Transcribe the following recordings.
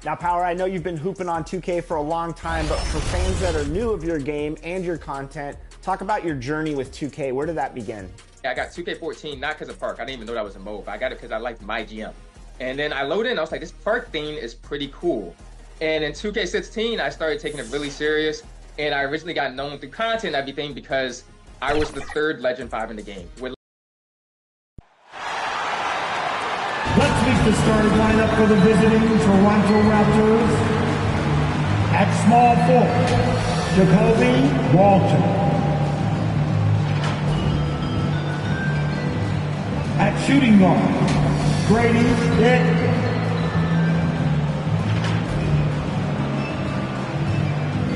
Now, Power, I know you've been hooping on 2K for a long time, but for fans that are new of your game and your content, talk about your journey with 2K. Where did that begin? I got 2K14 not because of Park. I didn't even know that was a mode. I got it because I liked my GM. And then I loaded in. I was like, this Park thing is pretty cool. And in 2K16, I started taking it really serious. And I originally got known through content and everything because I was the third Legend 5 in the game. Let's meet the starting lineup for the visiting Toronto Raptors. At small forward, Jacoby Walton. At shooting guard, Grady Dick.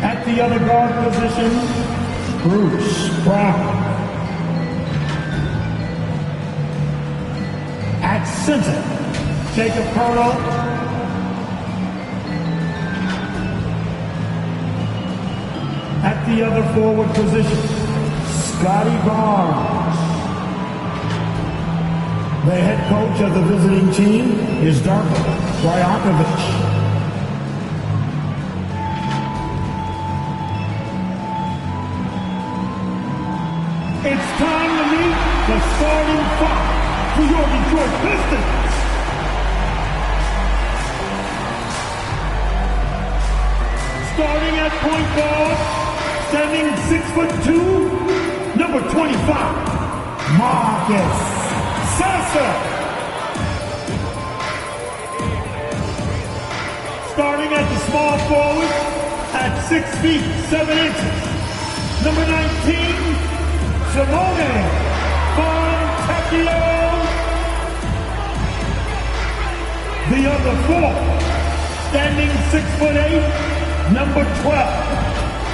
At the other guard position, Bruce Brown. At center, Jacob Purtle. At the other forward position, Scotty Barnes. The head coach of the visiting team is Darko Rajakovic. It's time to meet the starting five for your Detroit Pistons. Starting at point guard, standing 6'2", number 25, Marcus Sasser. Starting at the small forward, at 6 feet 7 inches, number 19, Simone Fontecchio. The other four, standing 6'8", number 12,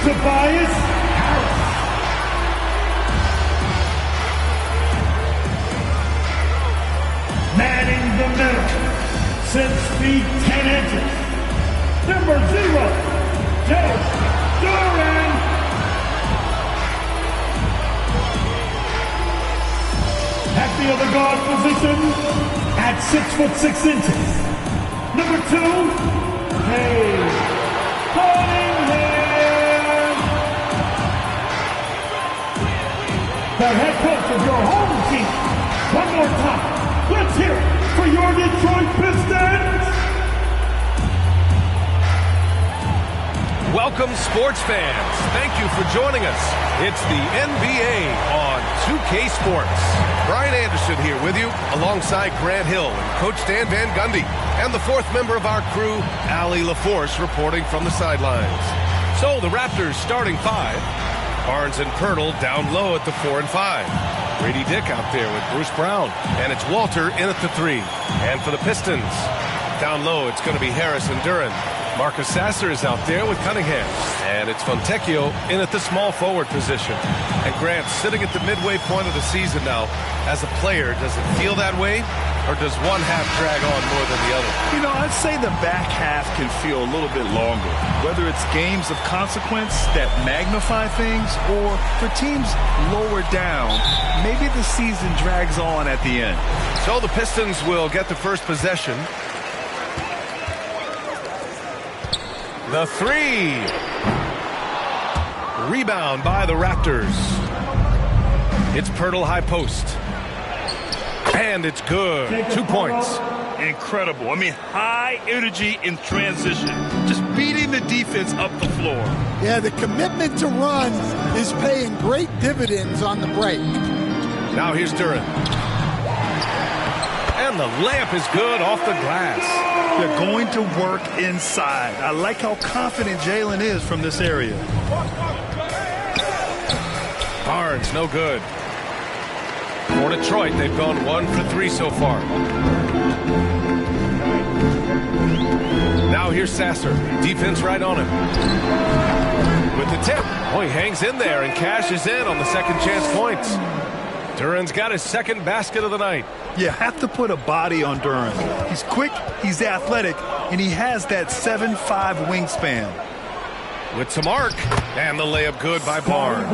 Tobias Harris. Manning the middle, 6 feet 10 inches, number 0, Jay Duran. At the other guard position, at 6'6" number 2, Cade Cunningham. The head coach of your home team. One more time, let's hear it for your Detroit Pistons. Welcome, sports fans. Thank you for joining us. It's the NBA on 2K Sports. Brian Anderson here with you, alongside Grant Hill and Coach Dan Van Gundy, and the fourth member of our crew, Allie LaForce, reporting from the sidelines. So the Raptors starting five. Barnes and Pirtle down low at the 4 and 5. Grady Dick out there with Bruce Brown, and it's Walter in at the 3. And for the Pistons, down low, it's going to be Harris and Duran. Marcus Sasser is out there with Cunningham. And it's Fontecchio in at the small forward position. And Grant, sitting at the midway point of the season now, as a player, does it feel that way? Or does one half drag on more than the other? You know, I'd say the back half can feel a little bit longer. Whether it's games of consequence that magnify things, or for teams lower down, maybe the season drags on at the end. So the Pistons will get the first possession. The 3. Rebound by the Raptors. It's Pirtle high post. And it's good. 2 points. Incredible. I mean, high energy in transition. Just beating the defense up the floor. Yeah, the commitment to run is paying great dividends on the break. Now here's Duran. And the layup is good off the glass. They're going to work inside. I like how confident Jalen is from this area. Barnes, no good. For Detroit, they've gone 1 for 3 so far. Now here's Sasser. Defense right on him. With the tip. Oh, he hangs in there and cashes in on the second chance points. Duran's got his second basket of the night. You have to put a body on Duran. He's quick, he's athletic, and he has that 7'5" wingspan. With some arc, and the layup good by Barnes.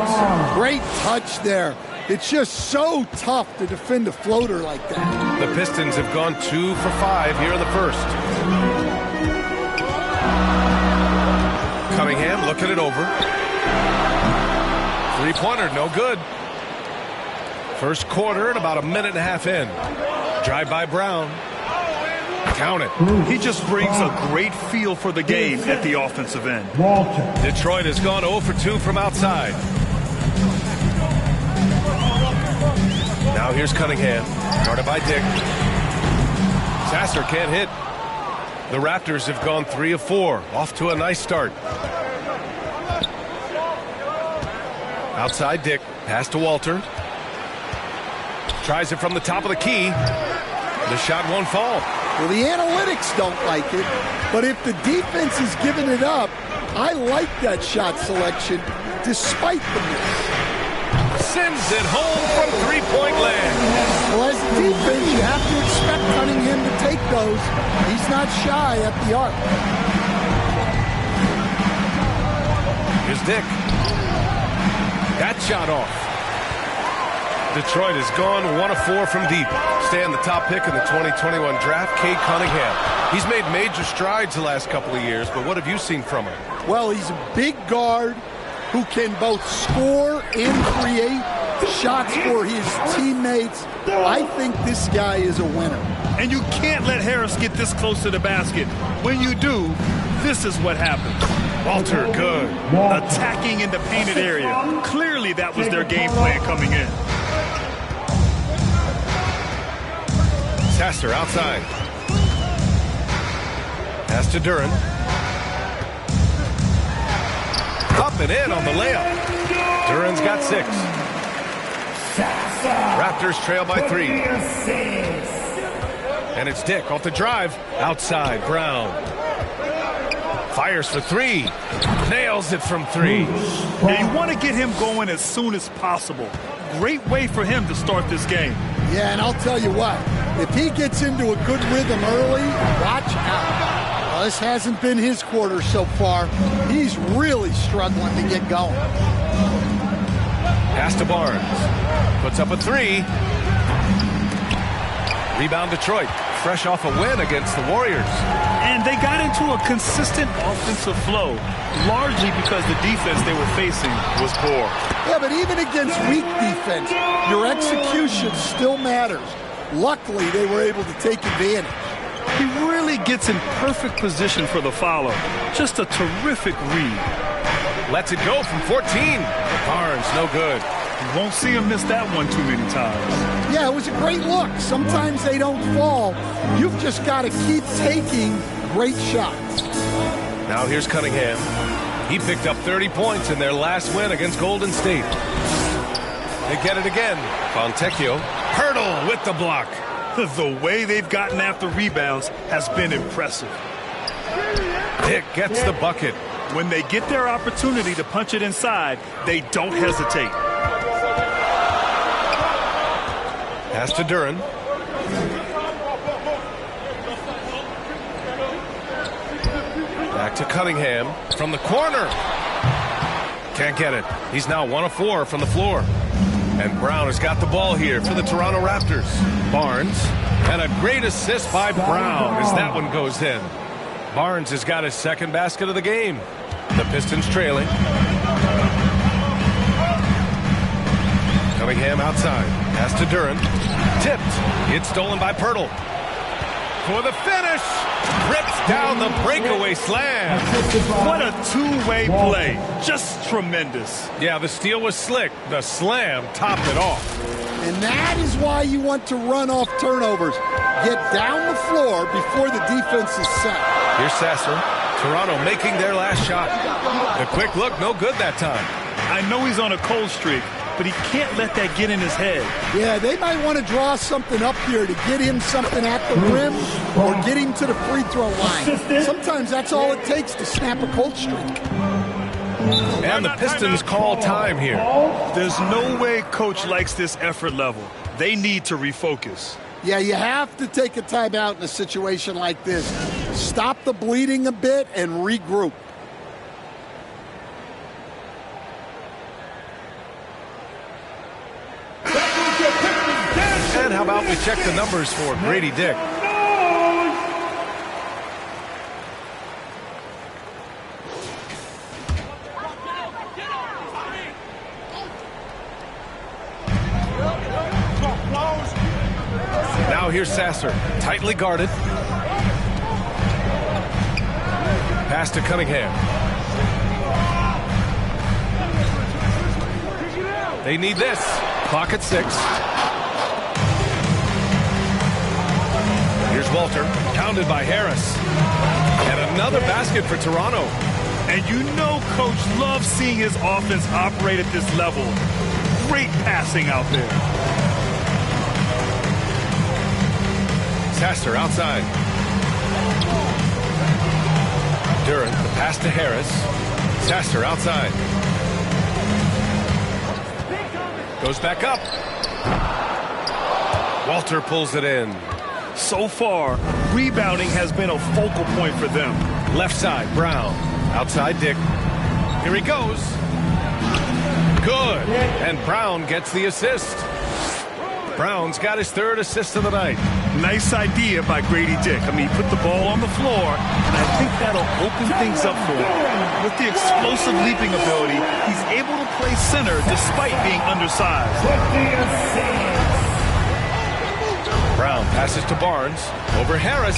Great touch there. It's just so tough to defend a floater like that. The Pistons have gone 2 for 5 here in the first. looking it over. Three-pointer, no good. First quarter and about a minute and a half in. Drive by Brown. Count it. He just brings a great feel for the game at the offensive end. Detroit has gone 0 for 2 from outside. Now here's Cunningham. Guarded by Dick. Sasser can't hit. The Raptors have gone 3 of 4. Off to a nice start. Outside Dick. Pass to Walter. Tries it from the top of the key. The shot won't fall. Well, the analytics don't like it, but if the defense is giving it up, I like that shot selection despite the miss. Sends it home from three-point land. Well, as a defense, you have to expect Cunningham to take those. He's not shy at the arc. Here's Dick. That shot off. Detroit has gone 1 of 4 from deep. Staying the top pick in the 2021 draft, Cade Cunningham. He's made major strides the last couple of years, but what have you seen from him? Well, he's a big guard who can both score and create shots for his teammates. I think this guy is a winner. And you can't let Harris get this close to the basket. When you do, this is what happens. Walter, good. Attacking in the painted area. Clearly that was their game plan coming in. Sasser outside. Pass to Duran. Up and in on the layup. Duran's got 6. Raptors trail by 3. And it's Dick off the drive. Outside, Brown. Fires for 3. Nails it from 3. Yeah, you want to get him going as soon as possible. Great way for him to start this game. Yeah, and I'll tell you what. If he gets into a good rhythm early, watch out. Well, this hasn't been his quarter so far. He's really struggling to get going. Pass to Barnes. Puts up a 3. Rebound Detroit. Fresh off a win against the Warriors. And they got into a consistent offensive flow, largely because the defense they were facing was poor. Yeah, but even against weak defense, your execution still matters. Luckily, they were able to take advantage. He really gets in perfect position for the follow. Just a terrific read. Lets it go from 14. Barnes, no good. You won't see him miss that one too many times. Yeah, it was a great look. Sometimes they don't fall. You've just got to keep taking great shots. Now here's Cunningham. He picked up 30 points in their last win against Golden State. They get it again. Fontecchio. Hurdle with the block. The way they've gotten after rebounds has been impressive. Dick gets the bucket. When they get their opportunity to punch it inside, they don't hesitate. Pass to Duran. Back to Cunningham from the corner. Can't get it. He's now 1 of 4 from the floor. And Brown has got the ball here for the Toronto Raptors. Barnes. And a great assist by Brown as that one goes in. Barnes has got his second basket of the game. The Pistons trailing. Cunningham outside. Pass to Duran. Tipped. It's stolen by Pirtle. For the finish. Rips down the breakaway slam. What a two-way play. Just tremendous. Yeah, the steal was slick. The slam topped it off. And that is why you want to run off turnovers. Get down the floor before the defense is set. Here's Sasser. Toronto making their last shot. The quick look, no good that time. I know he's on a cold streak, but he can't let that get in his head. Yeah, they might want to draw something up here to get him something at the rim or get him to the free throw line. Sometimes that's all it takes to snap a cold streak. And the Pistons call time here. There's no way coach likes this effort level. They need to refocus. Yeah, you have to take a timeout in a situation like this. Stop the bleeding a bit and regroup. And how about we check the numbers for Grady Dick? Now here's Sasser, tightly guarded. Pass to Cunningham. They need this. Clock at 6. Here's Walter, pounded by Harris. And another basket for Toronto. And you know Coach loves seeing his offense operate at this level. Great passing out there. Sasser outside. Duran, the pass to Harris. Sasser outside. Goes back up. Walter pulls it in. So far, rebounding has been a focal point for them. Left side, Brown. Outside, Dick. Here he goes. Good. And Brown gets the assist. Brown's got his 3rd assist of the night. Nice idea by Grady Dick. I mean, he put the ball on the floor, and I think that'll open things up for him. With the explosive leaping ability, he's able to play center despite being undersized. Brown passes to Barnes. Over Harris.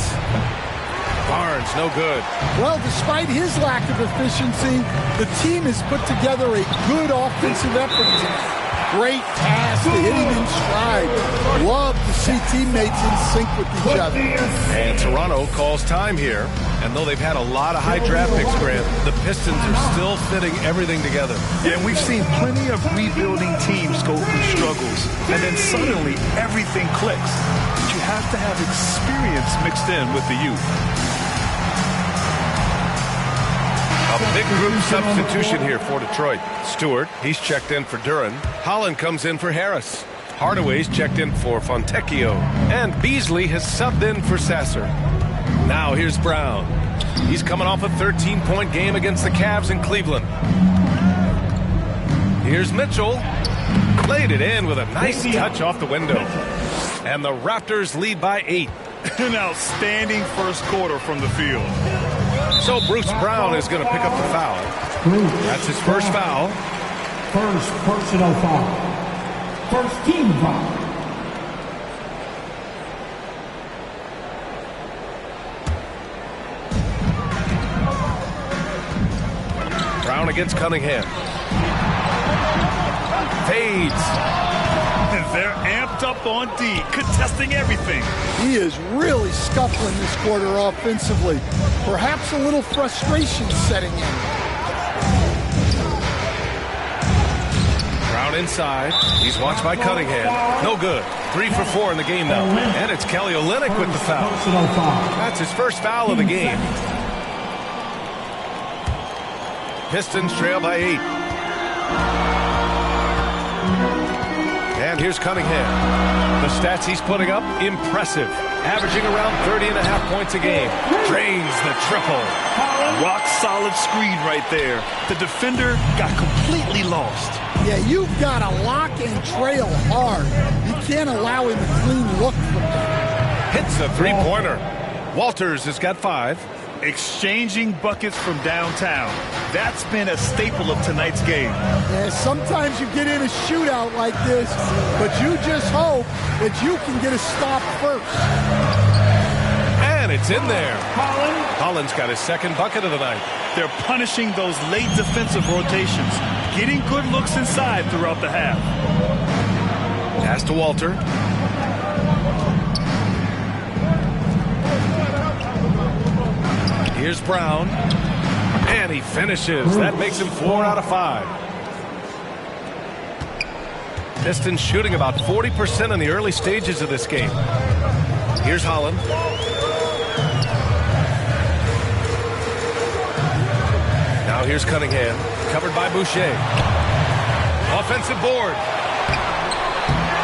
Barnes, no good. Well, despite his lack of efficiency, the team has put together a good offensive effort tonight. Great pass to hit him in stride. Love to see teammates in sync with each other. And Toronto calls time here. And though they've had a lot of high draft picks, Grant, the Pistons are still fitting everything together. Yeah, and we've seen plenty of rebuilding teams go through struggles. And then suddenly everything clicks. But you have to have experience mixed in with the youth. A big group substitution here for Detroit. Stewart, he's checked in for Duran. Holland comes in for Harris. Hardaway's checked in for Fontecchio. And Beasley has subbed in for Sasser. Now here's Brown. He's coming off a 13-point game against the Cavs in Cleveland. Here's Mitchell. Laid it in with a nice touch off the window. And the Raptors lead by 8. An outstanding first quarter from the field. So Bruce Brown is going to pick up the foul. That's his first foul. First personal foul. First team foul. Brown against Cunningham. Fades. And they're amped up on D, contesting everything. He is really scuffling this quarter offensively. Perhaps a little frustration setting in. Brown inside. He's watched by Cunningham. No good. 3 for 4 in the game now. And it's Kelly Olynyk with the foul. That's his first foul of the game. Pistons trail by 8. And here's Cunningham. The stats he's putting up, impressive. Averaging around 30.5 points a game. Drains the triple. Rock solid screen right there. The defender got completely lost. Yeah, you've got to lock and trail hard. You can't allow him a clean look from there. Hits the three-pointer. Walters has got 5. Exchanging buckets from downtown. That's been a staple of tonight's game. Yeah, sometimes you get in a shootout like this, but you just hope that you can get a stop first. And it's in there. Holland's got his second bucket of the night. They're punishing those late defensive rotations, getting good looks inside throughout the half. Pass to Walter. Here's Brown. And he finishes. That makes him 4 out of 5. Pistons shooting about 40% in the early stages of this game. Here's Holland. Now here's Cunningham. Covered by Boucher. Offensive board.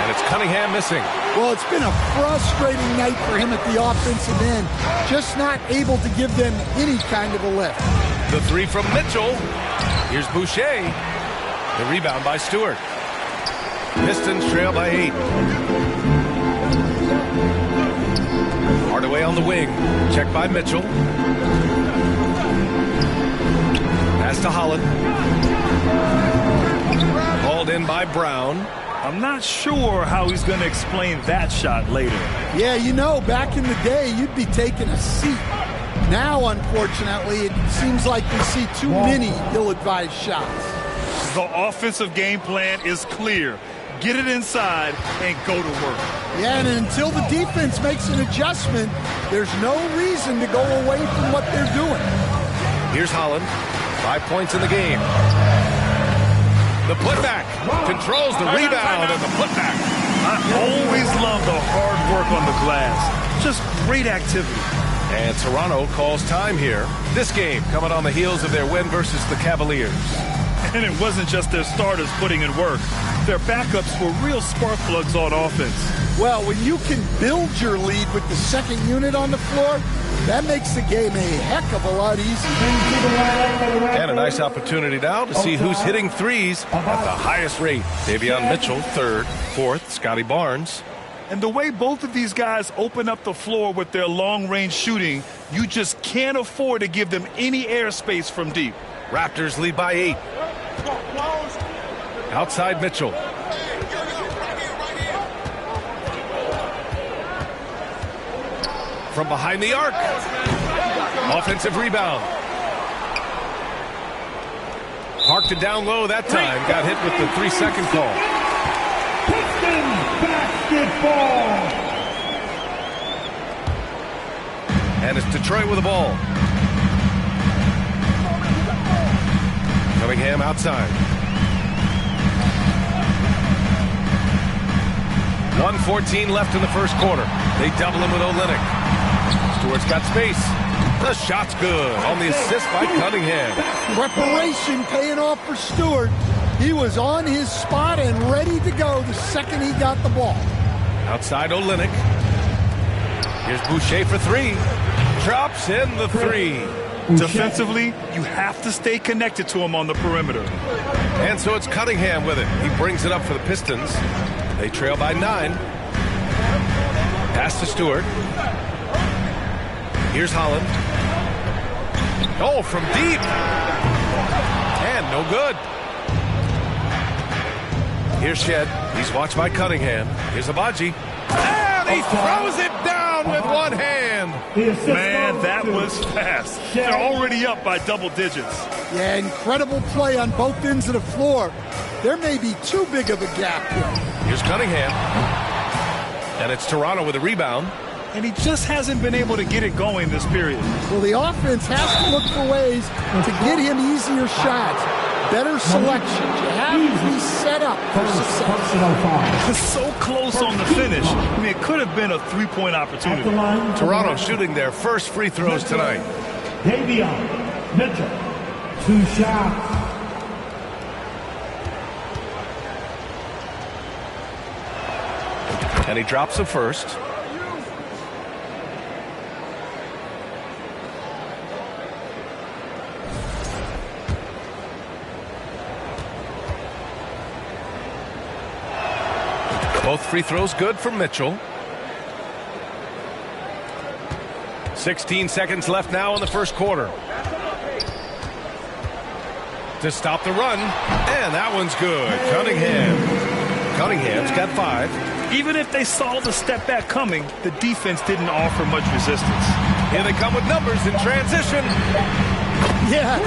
And it's Cunningham missing. Well, it's been a frustrating night for him at the offensive end. Just not able to give them any kind of a lift. The 3 from Mitchell. Here's Boucher. The rebound by Stewart. Pistons trail by 8. Hardaway on the wing. Checked by Mitchell. Pass to Holland. Called in by Brown. I'm not sure how he's going to explain that shot later. Yeah, you know, back in the day, you'd be taking a seat. Now, unfortunately, it seems like we see too many ill-advised shots. The offensive game plan is clear. Get it inside and go to work. Yeah, and until the defense makes an adjustment, there's no reason to go away from what they're doing. Here's Holland. 5 points in the game. The putback. Controls the rebound and the putback. I always love the hard work on the glass. Just great activity. And Toronto calls time here. This game coming on the heels of their win versus the Cavaliers. And it wasn't just their starters putting in work. Their backups were real spark plugs on offense. Well, when you can build your lead with the second unit on the floor, that makes the game a heck of a lot easier. And a nice opportunity now to see who's hitting threes at the highest rate. Davion Mitchell, third. Fourth, Scotty Barnes. And the way both of these guys open up the floor with their long-range shooting, you just can't afford to give them any airspace from deep. Raptors lead by 8. Outside Mitchell. From behind the arc. Offensive rebound. Parked it down low that time. Got hit with the 3-second call. Pistons basketball. And it's Detroit with the ball. Cunningham outside. 1:14 left in the first quarter. They double him with Olynyk. Stewart's got space. The shot's good on the assist by Cunningham. Preparation paying off for Stewart. He was on his spot and ready to go the second he got the ball. Outside Olynyk. Here's Boucher for 3. Drops in the 3. Defensively, you have to stay connected to him on the perimeter. And so it's Cunningham with it. He brings it up for the Pistons. They trail by 9. Pass to Stewart. Here's Holland. Oh, from deep. And no good. Here's Shed. He's watched by Cunningham. Here's Abaji. And he throws it down with one hand. Man, that was fast. They're already up by double digits. Yeah, incredible play on both ends of the floor. There may be too big of a gap here. Here's Cunningham. And it's Toronto with a rebound. And he just hasn't been able to get it going this period. Well, the offense has to look for ways to get him easier shots. Better selections. You have to be set up for success. It's so close on the finish. I mean, it could have been a three-point opportunity. Toronto shooting their first free throws tonight. Davion Mitchell, 2 shots. And he drops the first. Both free throws good for Mitchell. 16 seconds left now in the first quarter. To stop the run. And that one's good. Cunningham's got 5. Even if they saw the step back coming, the defense didn't offer much resistance. Here they come with numbers in transition. Yeah,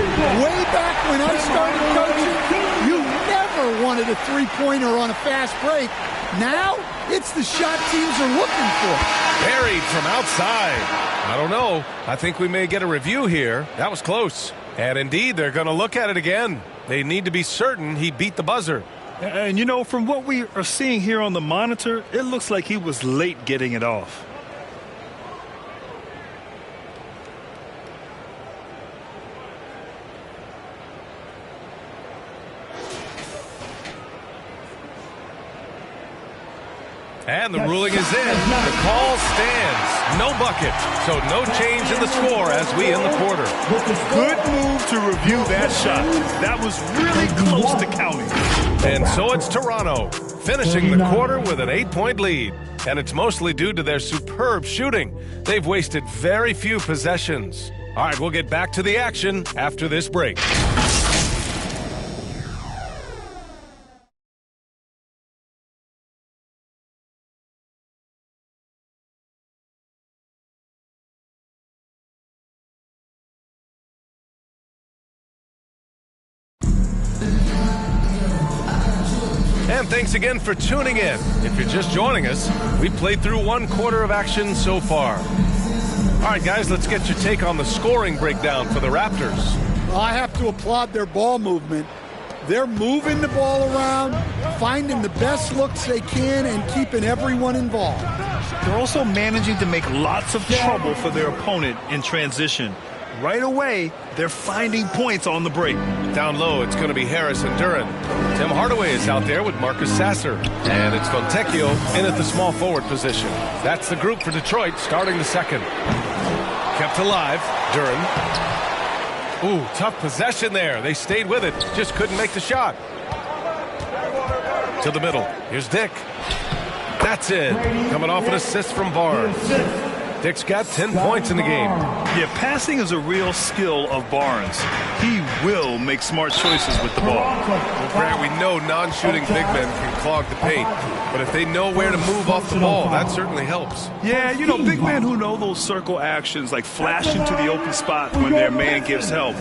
way back when I started coaching, you never wanted a three-pointer on a fast break. Now, it's the shot teams are looking for. Buried from outside. I don't know. I think we may get a review here. That was close. And indeed, they're going to look at it again. They need to be certain he beat the buzzer. And, you know, from what we are seeing here on the monitor, it looks like he was late getting it off. And the ruling is in. The call stands. No bucket. So no change in the score as we end the quarter. Good move to review that shot. That was really close to counting. And so it's Toronto finishing the quarter with an 8-point lead. And it's mostly due to their superb shooting. They've wasted very few possessions. All right, we'll get back to the action after this break. And thanks again for tuning in. If you're just joining us, we played through 1/4 of action so far. All right, guys, let's get your take on the scoring breakdown for the Raptors. Well, I have to applaud their ball movement. They're moving the ball around, finding the best looks they can, and keeping everyone involved. They're also managing to make lots of trouble for their opponent in transition. Right away, they're finding points on the break. Down low, it's going to be Harris and Duren. Tim Hardaway is out there with Marcus Sasser. And it's Fontecchio in at the small forward position. That's the group for Detroit starting the second. Kept alive, Duren. Ooh, tough possession there. They stayed with it, just couldn't make the shot. To the middle, here's Dick. That's it. Coming off an assist from Barnes. Dick's got 10 points in the game. Yeah, passing is a real skill of Barnes. He will make smart choices with the ball. Well, Grant, we know non-shooting big men can clog the paint, but if they know where to move off the ball, that certainly helps. Yeah, you know, big men who know those circle actions, like flashing to the open spot when their man gives help,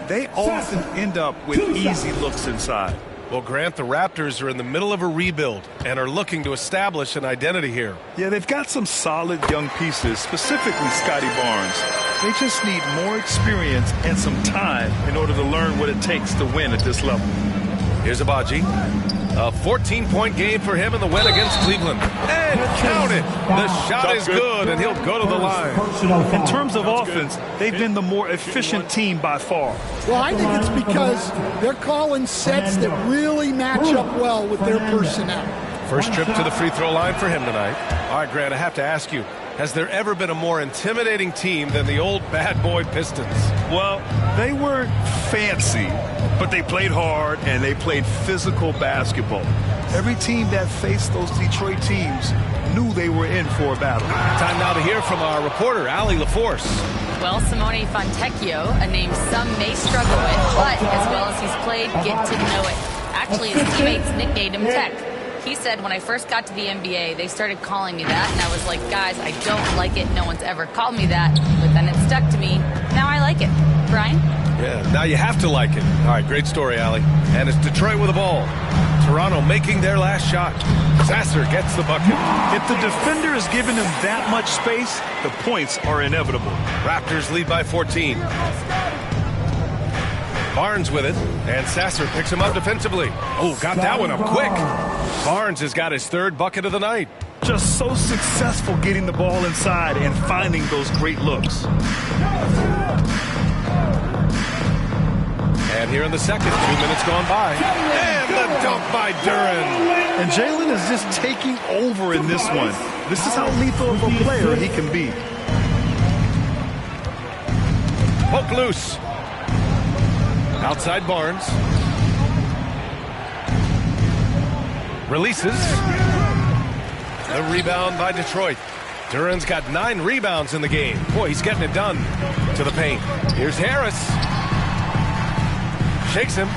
they often end up with easy looks inside. Well, Grant, the Raptors are in the middle of a rebuild and are looking to establish an identity here. Yeah, they've got some solid young pieces, specifically Scotty Barnes. They just need more experience and some time in order to learn what it takes to win at this level. Here's Abaji. A 14-point game for him in the win against Cleveland. And count it! The shot is good, and he'll go to the line. In terms of offense, they've been the more efficient team by far. Well, I think it's because they're calling sets that really match up well with their personnel. First trip to the free throw line for him tonight. All right, Grant, I have to ask you, has there ever been a more intimidating team than the old bad boy Pistons? Well, they weren't fancy, but they played hard and they played physical basketball. Every team that faced those Detroit teams knew they were in for a battle. Time now to hear from our reporter, Allie LaForce. Well, Simone Fontecchio, a name some may struggle with, but as well as he's played, get to know it. Actually, his teammates nicknamed him Tech. He said, when I first got to the NBA, they started calling me that, and I was like, guys, I don't like it. No one's ever called me that. But then it stuck to me. Now I like it. Brian? Yeah, now you have to like it. All right, great story, Allie. And it's Detroit with the ball. Toronto making their last shot. Sasser gets the bucket. If the defender is giving him that much space, the points are inevitable. Raptors lead by 14. Barnes with it, and Sasser picks him up defensively. Oh, got that one up quick. Barnes has got his third bucket of the night. Just so successful getting the ball inside and finding those great looks. And here in the second, 2 minutes gone by. And the dunk by Duren. And Jalen is just taking over in this one. This is how lethal of a player he can be. Poke loose. Outside Barnes. Releases. The rebound by Detroit. Duren's got 9 rebounds in the game. Boy, he's getting it done. To the paint. Here's Harris. Shakes him.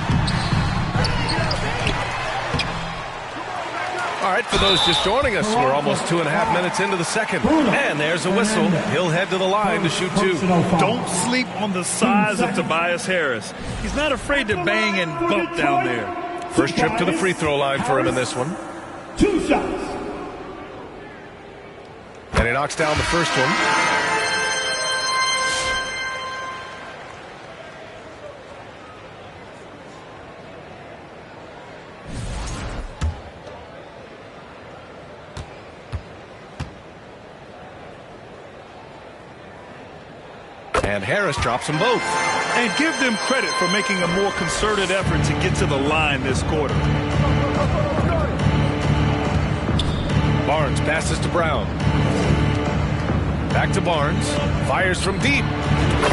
All right, for those just joining us, we're almost 2.5 minutes into the second. And there's a whistle. He'll head to the line to shoot 2. Don't sleep on the size of Tobias Harris. He's not afraid to bang and bump down there. First trip to the free throw line for him in this one. 2 shots. And he knocks down the first one. And Harris drops them both. And give them credit for making a more concerted effort to get to the line this quarter. Barnes passes to Brown. Back to Barnes. Fires from deep.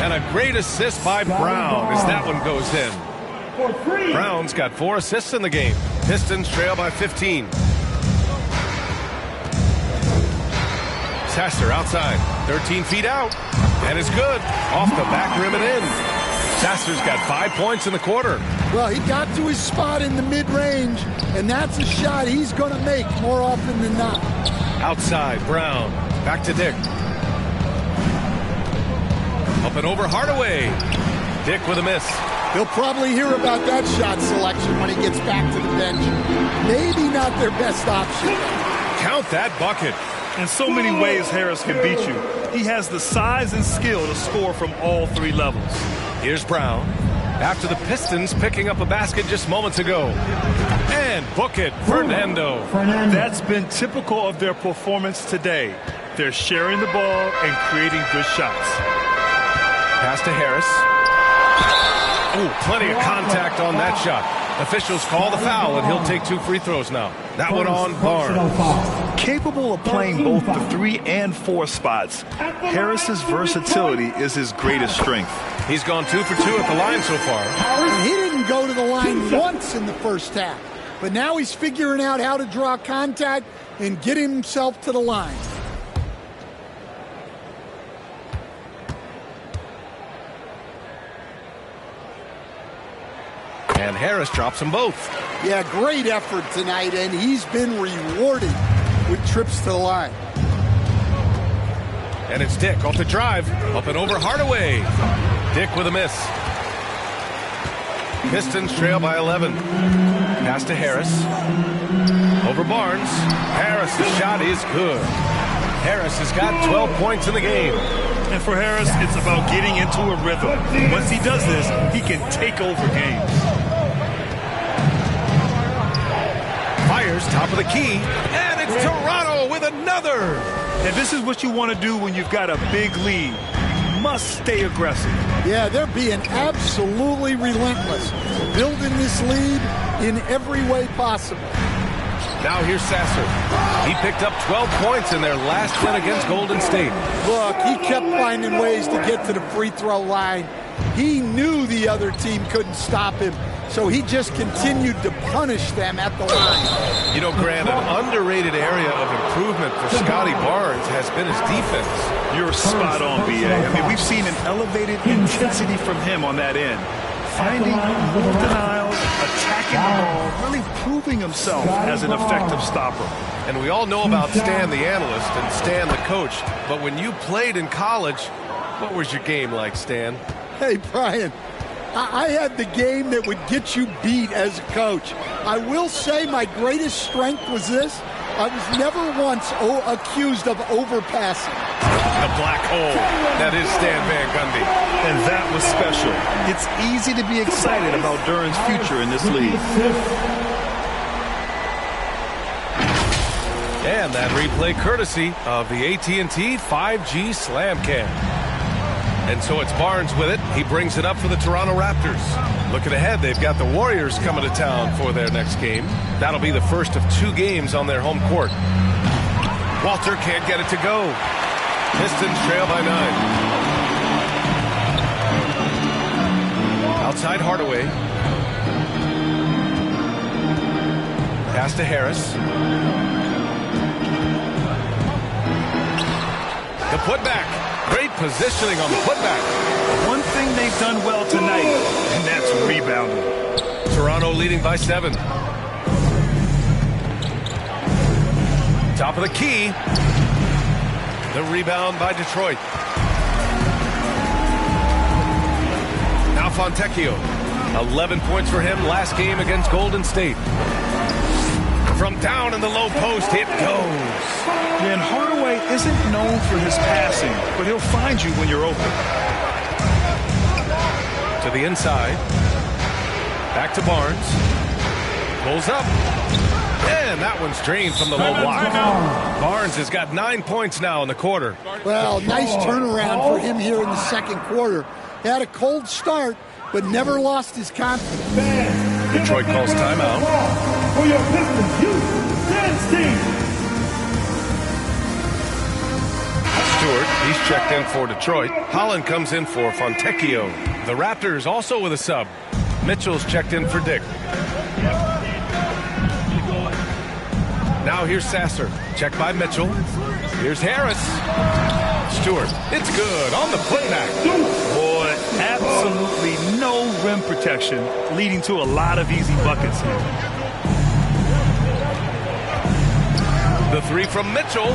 And a great assist by Brown as that one goes in. Brown's got 4 assists in the game. Pistons trail by 15. Sasser outside. 13 feet out. And it's good. Off the back rim and in. Sasser's got 5 points in the quarter. Well, he got to his spot in the mid-range, and that's a shot he's going to make more often than not. Outside, Brown. Back to Dick. Up and over Hardaway. Dick with a miss. He'll probably hear about that shot selection when he gets back to the bench. Maybe not their best option. Count that bucket. In so many ways, Harris can beat you. He has the size and skill to score from all three levels. Here's Brown. After the Pistons picking up a basket just moments ago. And book it, Fernando. That's been typical of their performance today. They're sharing the ball and creating good shots. Pass to Harris. Oh, plenty of contact on that shot. Officials call the foul, and he'll take 2 free throws now. That one on Barnes. Capable of playing both the 3 and 4 spots, Harris's versatility is his greatest strength. He's gone 2 for 2 at the line so far. He didn't go to the line once in the first half, but now he's figuring out how to draw contact and get himself to the line. And Harris drops them both. Yeah, great effort tonight, and he's been rewarded with trips to the line. And it's Dick off the drive. Up and over Hardaway. Dick with a miss. Pistons trail by 11. Pass to Harris. Over Barnes. Harris, the shot is good. Harris has got 12 points in the game. And for Harris, it's about getting into a rhythm. Once he does this, he can take over games. Fires top of the key. And it's Toronto with another. And this is what you want to do when you've got a big lead. You must stay aggressive. Yeah, they're being absolutely relentless, building this lead in every way possible. Now here's Sasser. He picked up 12 points in their last win against Golden State. Look, he kept finding ways to get to the free throw line. He knew the other team couldn't stop him, so he just continued to punish them at the line. You know, Grant, an underrated area of improvement for Scotty Barnes has been his defense. You're spot on, B.A. I mean, we've seen an elevated intensity from him on that end. Finding move denials, attacking the ball, really proving himself as an effective stopper. And we all know about Stan the analyst and Stan the coach, but when you played in college, what was your game like, Stan? Hey, Brian, I had the game that would get you beat as a coach. I will say my greatest strength was this. I was never once accused of overpassing. The black hole. That is Stan Van Gundy. And that was special. It's easy to be excited about Duran's future in this league. And that replay courtesy of the AT&T 5G Slam Cam. And so it's Barnes with it. He brings it up for the Toronto Raptors. Looking ahead, they've got the Warriors coming to town for their next game. That'll be the first of 2 games on their home court. Walter can't get it to go. Pistons trail by 9. Outside Hardaway. Pass to Harris. The putback. Great positioning on the putback. One thing they've done well tonight, and that's rebounding. Toronto leading by 7. Top of the key. The rebound by Detroit. Now Fontecchio. 11 points for him last game against Golden State. From down in the low post, it goes. And Hardaway isn't known for his passing, but he'll find you when you're open. To the inside. Back to Barnes. Pulls up. And that one's drained from the low block. Barnes has got 9 points now in the quarter. Well, nice turnaround for him here in the second quarter. He had a cold start, but never lost his confidence. Detroit calls timeout. For your Pistons youth dance team. Stewart, he's checked in for Detroit. Holland comes in for Fontecchio. The Raptors also with a sub. Mitchell's checked in for Dick. Now here's Sasser. Checked by Mitchell. Here's Harris. Stewart. It's good on the putback. Boy, absolutely no rim protection, leading to a lot of easy buckets here. The 3 from Mitchell.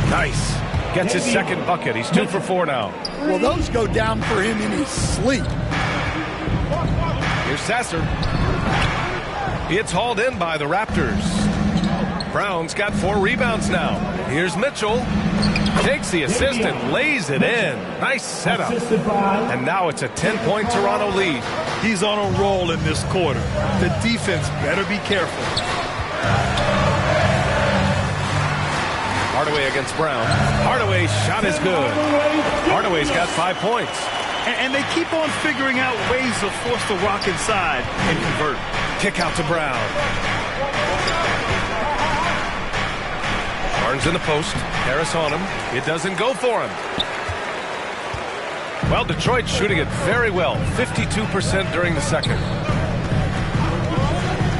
Nice. Gets his second bucket. He's 2 for 4 now. Well, those go down for him in his sleep. Here's Sasser. It's hauled in by the Raptors. Brown's got 4 rebounds now. Here's Mitchell. Takes the assist and lays it in. Nice setup. And now it's a 10-point Toronto lead. He's on a roll in this quarter. The defense better be careful. Hardaway against Brown. Hardaway's shot is good. Hardaway's got 5 points. And they keep on figuring out ways to force the rock inside and convert. Kick out to Brown. Barnes in the post. Harris on him. It doesn't go for him. Well, Detroit's shooting it very well. 52% during the second.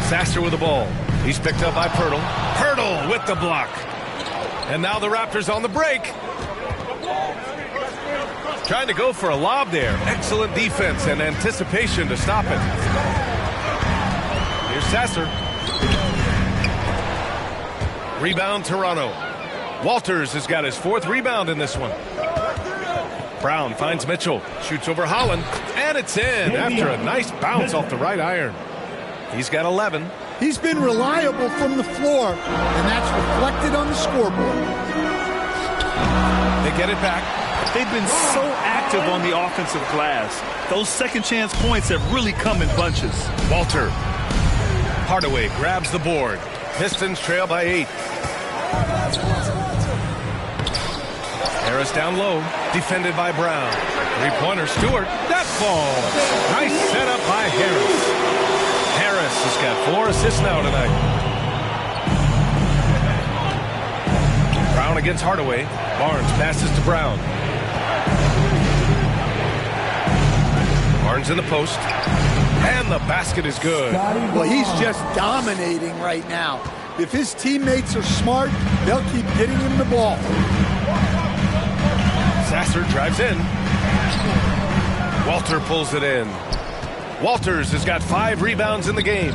Sasser with the ball. He's picked up by Pirtle. Pirtle with the block. And now the Raptors on the break. Trying to go for a lob there. Excellent defense and anticipation to stop it. Here's Sasser. Rebound Toronto. Walters has got his 4th rebound in this one. Brown finds Mitchell. Shoots over Holland. And it's in after a nice bounce off the right iron. He's got 11. He's been reliable from the floor, and that's reflected on the scoreboard. They get it back. They've been so active on the offensive glass. Those second chance points have really come in bunches. Walter. Hardaway grabs the board. Pistons trail by 8. Harris down low. Defended by Brown. 3-pointer Stewart. That falls. Nice setup by Harris. Harris has got 4 assists now tonight. Brown against Hardaway. Barnes passes to Brown. Barnes in the post. And the basket is good. Well, he's just dominating right now. If his teammates are smart, they'll keep getting him the ball. Sasser drives in. Walter pulls it in. Walters has got 5 rebounds in the game.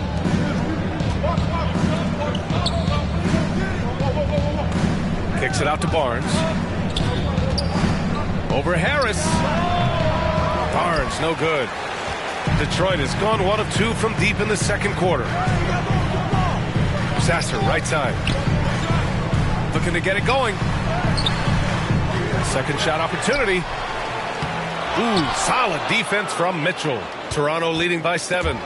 Kicks it out to Barnes. Over Harris. Barnes, no good. Detroit has gone 1 of 2 from deep in the second quarter. Sasser, right side. Looking to get it going. Second shot opportunity. Ooh, solid defense from Mitchell. Toronto leading by 7.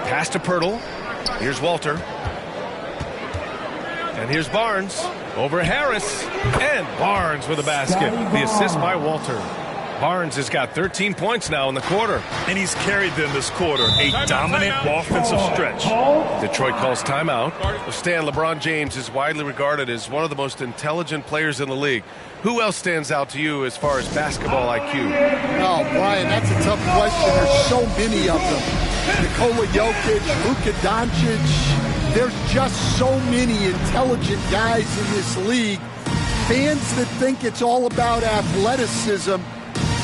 Pass to Pirtle. Here's Walter. And here's Barnes. Over Harris. And Barnes with a basket. The assist by Walter. Barnes has got 13 points now in the quarter. And he's carried them this quarter. A dominant offensive stretch. Detroit calls timeout. Stan, LeBron James is widely regarded as one of the most intelligent players in the league. Who else stands out to you as far as basketball IQ? Oh, Brian, that's a tough question. There's so many of them. Nikola Jokic, Luka Doncic. There's just so many intelligent guys in this league. Fans that think it's all about athleticism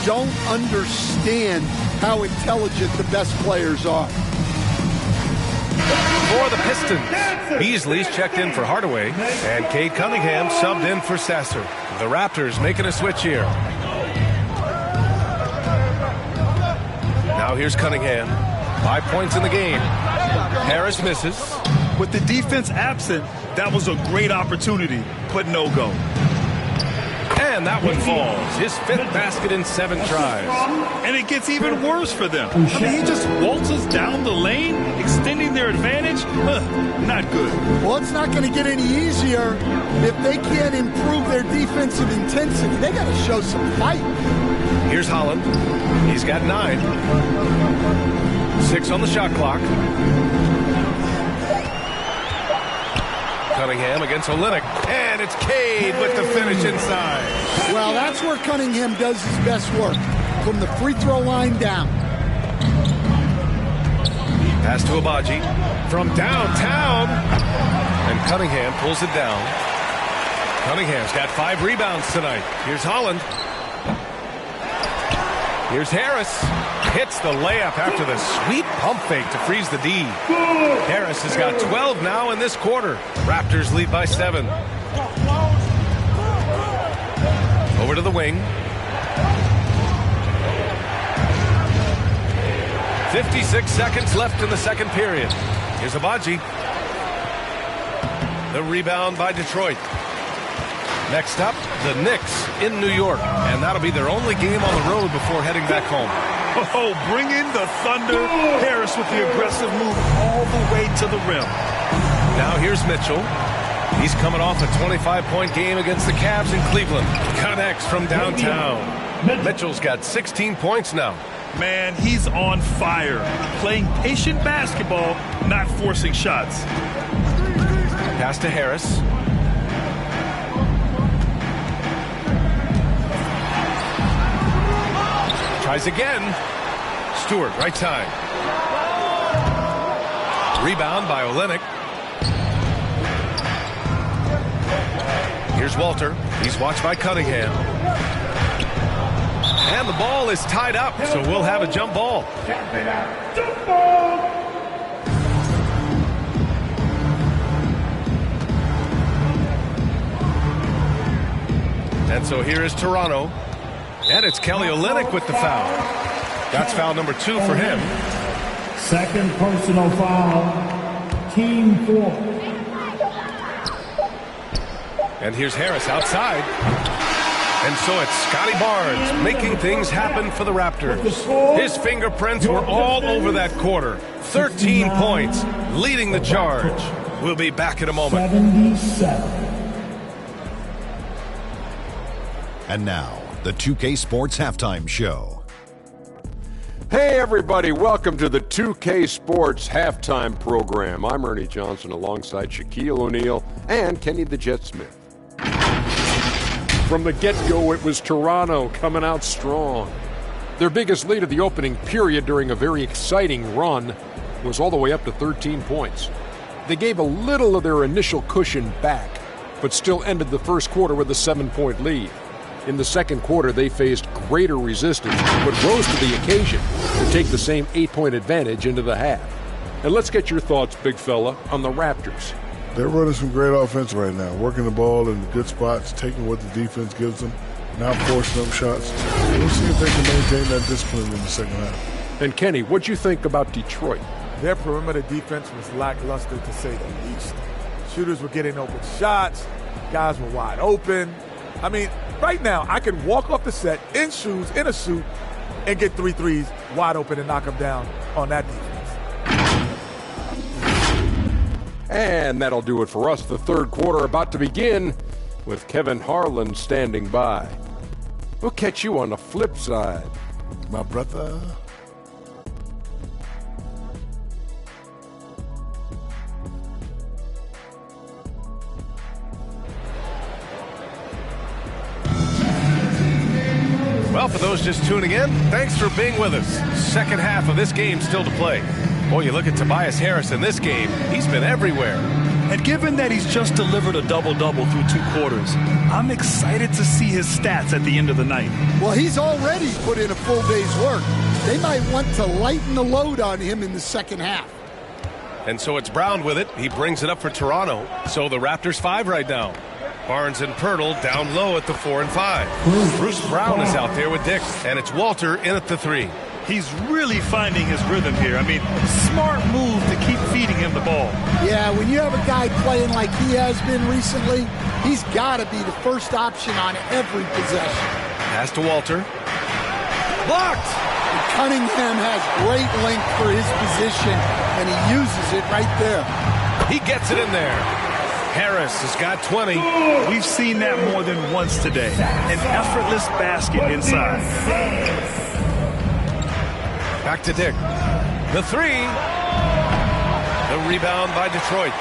don't understand how intelligent the best players are. For the Pistons, Beasley's checked in for Hardaway, and Cade Cunningham subbed in for Sasser. The Raptors making a switch here. Now here's Cunningham. 5 points in the game. Harris misses. With the defense absent, that was a great opportunity, but no go. And that one falls. His 5th basket in 7 tries. And it gets even worse for them. I mean, he just waltzes down the lane, extending their advantage. Not good. Well, it's not going to get any easier if they can't improve their defensive intensity. They got to show some fight. Here's Holland. He's got 9. 6 on the shot clock. Cunningham against Olynyk, and it's Cade with the finish inside. Well, that's where Cunningham does his best work, from the free throw line down. Pass to Abaji from downtown, and Cunningham pulls it down. Cunningham's got 5 rebounds tonight. Here's Holland. Here's Harris. Hits the layup after the sweet pump fake to freeze the D. Harris has got 12 now in this quarter. Raptors lead by 7. Over to the wing. 56 seconds left in the second period. Here's Abaji. The rebound by Detroit. Next up, the Knicks in New York. And that'll be their only game on the road before heading back home. Oh, bring in the thunder. Harris with the aggressive move all the way to the rim. Now here's Mitchell. He's coming off a 25-point game against the Cavs in Cleveland. Connects from downtown. Mitchell's got 16 points now. Man, he's on fire. Playing patient basketball, not forcing shots. Pass to Harris. Tries again. Stewart, right side. Rebound by Olynyk. Here's Walter. He's watched by Cunningham. And the ball is tied up, so we'll have a jump ball. Jump ball! And so here is Toronto. And it's Kelly Olynyk with the foul. That's foul number 2 for him. Second personal foul. Team 4. And here's Harris outside. And so it's Scotty Barnes making things happen for the Raptors. His fingerprints were all over that quarter. 13 points, leading the charge. We'll be back in a moment. 77. And now, the 2K Sports Halftime Show. Hey everybody, welcome to the 2K Sports Halftime Program. I'm Ernie Johnson alongside Shaquille O'Neal and Kenny the Jet Smith. From the get-go, it was Toronto coming out strong. Their biggest lead of the opening period during a very exciting run was all the way up to 13 points. They gave a little of their initial cushion back, but still ended the first quarter with a 7-point lead. In the second quarter, they faced greater resistance, but rose to the occasion to take the same 8-point advantage into the half. And let's get your thoughts, big fella, on the Raptors. They're running some great offense right now, working the ball in the good spots, taking what the defense gives them, not forcing up shots. We'll see if they can maintain that discipline in the second half. And Kenny, what'd you think about Detroit? Their perimeter defense was lackluster, to say the least. Shooters were getting open shots. Guys were wide open. I mean, right now, I can walk off the set in shoes, in a suit, and get 3 threes wide open and knock them down on that defense. And that'll do it for us. The third quarter about to begin with Kevin Harlan standing by. We'll catch you on the flip side, my brother. Well, for those just tuning in, thanks for being with us. Second half of this game still to play. Boy, you look at Tobias Harris in this game, he's been everywhere. And given that he's just delivered a double-double through 2 quarters, I'm excited to see his stats at the end of the night. Well, he's already put in a full day's work. They might want to lighten the load on him in the second half. And so it's Brown with it. He brings it up for Toronto. So the Raptors 5 right now. Barnes and Pirtle down low at the 4 and 5. Bruce Brown is out there with Dick, and it's Walter in at the 3. He's really finding his rhythm here. I mean, smart move to keep feeding him the ball. Yeah, when you have a guy playing like he has been recently, he's got to be the first option on every possession. Pass to Walter. Blocked! And Cunningham has great length for his position, and he uses it right there. He gets it in there. Harris has got 20. We've seen that more than once today. An effortless basket inside. Back to Dick. The 3. The rebound by Detroit.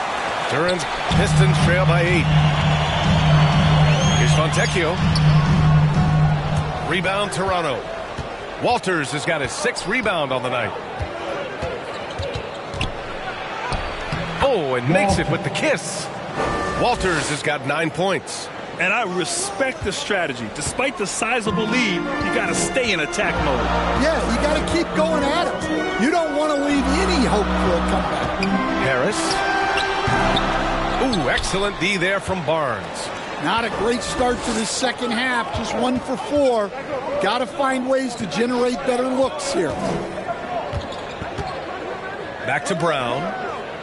Duran's Pistons trail by 8. Here's Fontecchio. Rebound Toronto. Walters has got his 6th rebound on the night. Oh, and makes it with the kiss. Walters has got 9 points. And I respect the strategy. Despite the sizable lead, you got to stay in attack mode. Yeah, you got to keep going at it. You don't want to leave any hope for a comeback. Harris. Ooh, excellent D there from Barnes. Not a great start to the second half. Just 1 for 4. Got to find ways to generate better looks here. Back to Brown.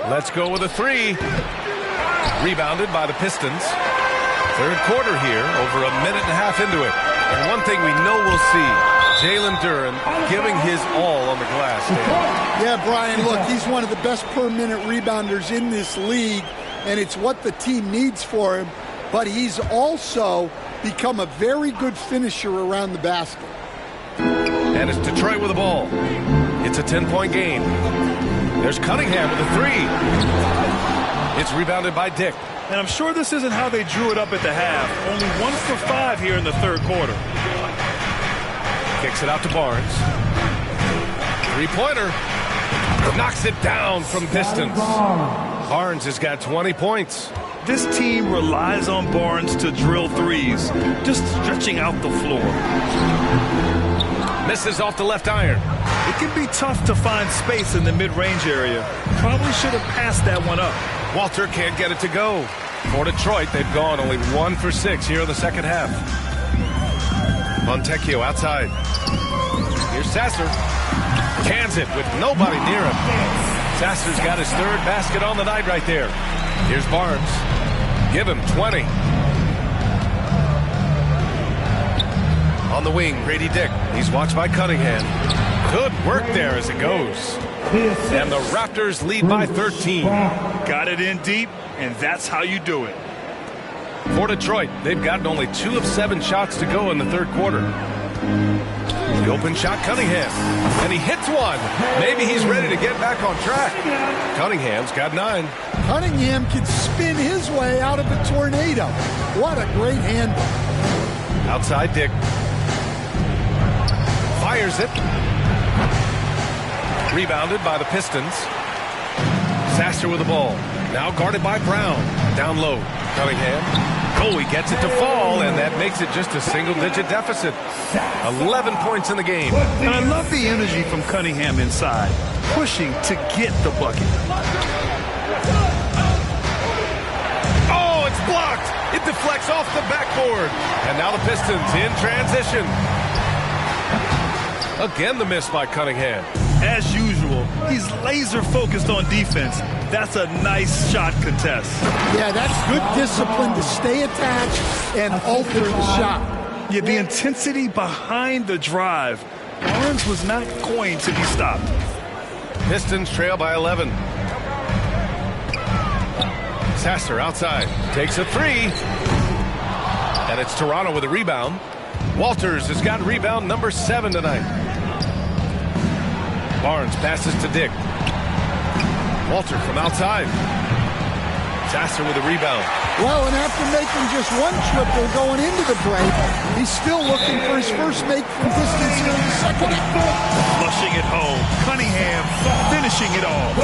Let's go with a three. Rebounded by the Pistons. Third quarter here, over a minute and a half into it. And one thing we know we'll see, Jalen Duren giving his all on the glass. Yeah, Brian, look, he's one of the best per-minute rebounders in this league, and it's what the team needs for him. But he's also become a very good finisher around the basket. And it's Detroit with the ball. It's a 10-point game. There's Cunningham with a three. It's rebounded by Dick. And I'm sure this isn't how they drew it up at the half. Only 1 for 5 here in the third quarter. Kicks it out to Barnes. Three-pointer. Knocks it down from distance. Barnes has got 20 points. This team relies on Barnes to drill threes, just stretching out the floor. Misses off the left iron. It can be tough to find space in the mid-range area. Probably should have passed that one up. Walter can't get it to go. For Detroit, they've gone only 1 for 6 here in the second half. Fontecchio outside. Here's Sasser. Cans it with nobody near him. Sasser's got his third basket on the night right there. Here's Barnes. Give him 20. On the wing, Grady Dick. He's watched by Cunningham. Good work there as it goes. And the Raptors lead by 13. Got it in deep, and that's how you do it. For Detroit, they've gotten only 2 of 7 shots to go in the third quarter. The open shot, Cunningham. And he hits one. Maybe he's ready to get back on track. Cunningham's got 9. Cunningham can spin his way out of a tornado. What a great handle. Outside Dick. Fires it. Rebounded by the Pistons. Sasser with the ball. Now guarded by Brown. Down low. Cunningham. Oh, he gets it to fall, and that makes it just a single-digit deficit. 11 points in the game. And I love the energy from Cunningham inside, pushing to get the bucket. Oh, it's blocked. It deflects off the backboard. And now the Pistons in transition. Again, the miss by Cunningham. As usual, he's laser-focused on defense. That's a nice shot contest. Yeah, that's good discipline to stay attached and alter the shot. Yeah, the intensity behind the drive. Barnes was not going to be stopped. Pistons trail by 11. Sasser outside. Takes a three. And it's Toronto with a rebound. Walters has got rebound number 7 tonight. Barnes passes to Dick. Walter from outside. Sasser with a rebound. Well, and after making just 1 triple going into the break, he's still looking for his first make from distance here in the second. Flushing it home. Cunningham finishing it off.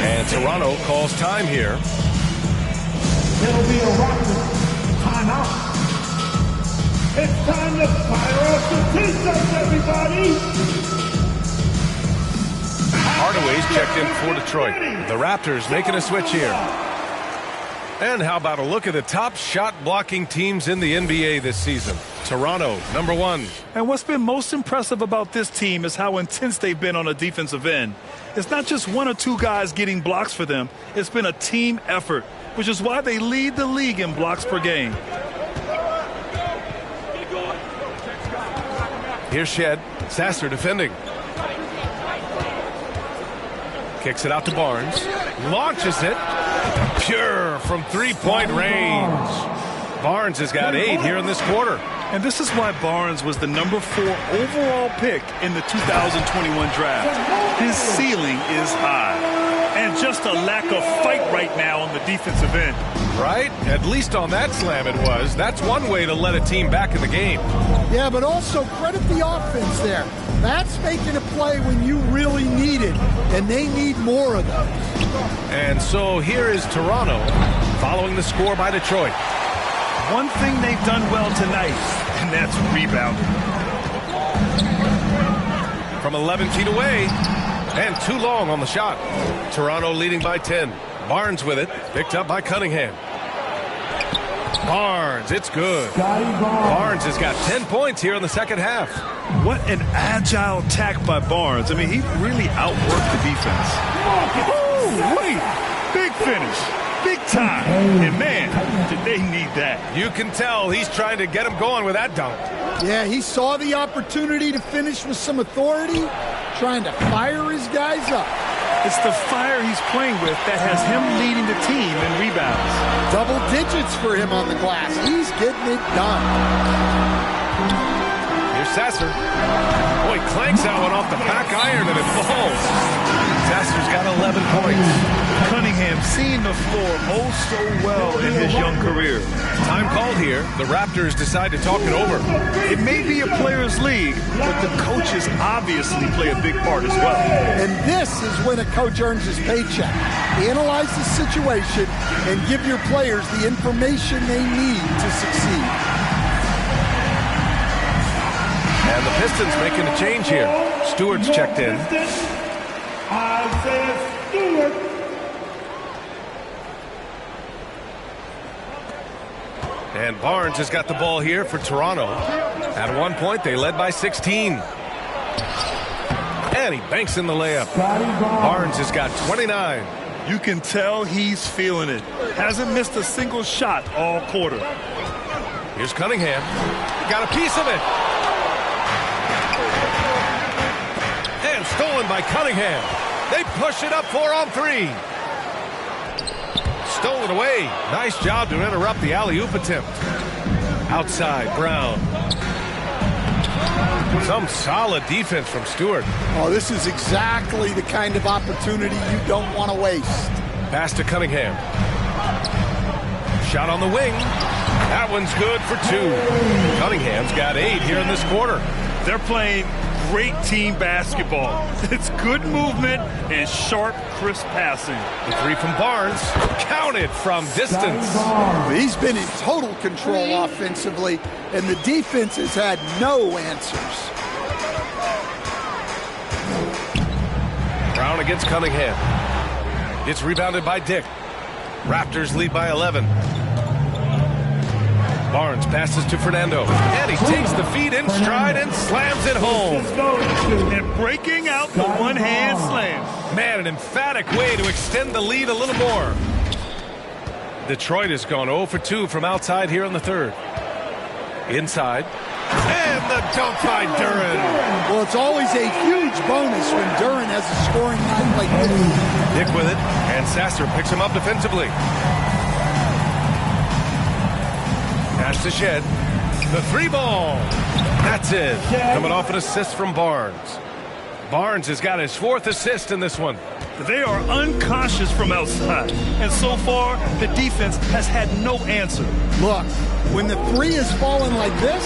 And Toronto calls time here. It'll be a Raptors timeout. It's time to fire up the Pistons, everybody! Hardaway's checked in for Detroit. The Raptors making a switch here. And how about a look at the top shot-blocking teams in the NBA this season? Toronto, number 1. And what's been most impressive about this team is how intense they've been on the defensive end. It's not just 1 or 2 guys getting blocks for them. It's been a team effort, which is why they lead the league in blocks per game. Here's Shed. Sasser defending. Kicks it out to Barnes. Launches it. Pure from three-point range. Barnes has got 8 here in this quarter. And this is why Barnes was the number 4 overall pick in the 2021 draft. His ceiling is high. And just a lack of fight right now on the defensive end. Right? At least on that slam it was. That's one way to let a team back in the game. Yeah, but also credit the offense there. That's making a play when you really need it, and they need more of those. And so here is Toronto following the score by Detroit. One thing they've done well tonight, and that's rebounding. From 11 feet away, and too long on the shot. Toronto leading by 10. Barnes with it, picked up by Cunningham. Barnes, it's good. Barnes has got 10 points here in the second half. What an agile attack by Barnes. I mean, he really outworked the defense. Oh, wait. Big finish. Big time. And, man, did they need that. You can tell he's trying to get him going with that dunk. Yeah, he saw the opportunity to finish with some authority, trying to fire his guys up. It's the fire he's playing with that has him leading the team in rebounds. Double digits for him on the glass. He's getting it done. Here's Sasser. Boy, clanks that one off the back iron and it falls. Sasser's got 11 points. Cunningham seeing the floor oh so well in his young career. Time called here. The Raptors decide to talk it over. It may be a players' league, but the coaches obviously play a big part as well. And this is when a coach earns his paycheck. Analyze the situation and give your players the information they need to succeed. And the Pistons making a change here. Stewart's checked in. Isaiah Stewart. And Barnes has got the ball here for Toronto. At one point, they led by 16. And he banks in the layup. Barnes has got 29. You can tell he's feeling it. Hasn't missed a single shot all quarter. Here's Cunningham. Got a piece of it. And stolen by Cunningham. They push it up 4-on-3. Stolen away. Nice job to interrupt the alley-oop attempt. Outside, Brown. Some solid defense from Stewart. Oh, this is exactly the kind of opportunity you don't want to waste. Pass to Cunningham. Shot on the wing. That one's good for 2. Cunningham's got 8 here in this quarter. They're playing great team basketball. It's good movement and sharp, crisp passing. The 3 from Barnes. Counted from distance. He's been in total control offensively, and the defense has had no answers. Brown against Cunningham. It's rebounded by Dick. Raptors lead by 11. Barnes passes to Fernando. And he takes the feed in stride and slams it home. And breaking out the one-hand slam. Man, an emphatic way to extend the lead a little more. Detroit has gone 0 for 2 from outside here in the third. Inside. And the dunk by Duren. Well, it's always a huge bonus when Duren has a scoring night like this. Dick with it, and Sasser picks him up defensively. Pass to Shed. The 3-ball. That's it. Coming off an assist from Barnes. Barnes has got his 4th assist in this one. They are unconscious from outside, and so far the defense has had no answer. Look, when the 3 is falling like this,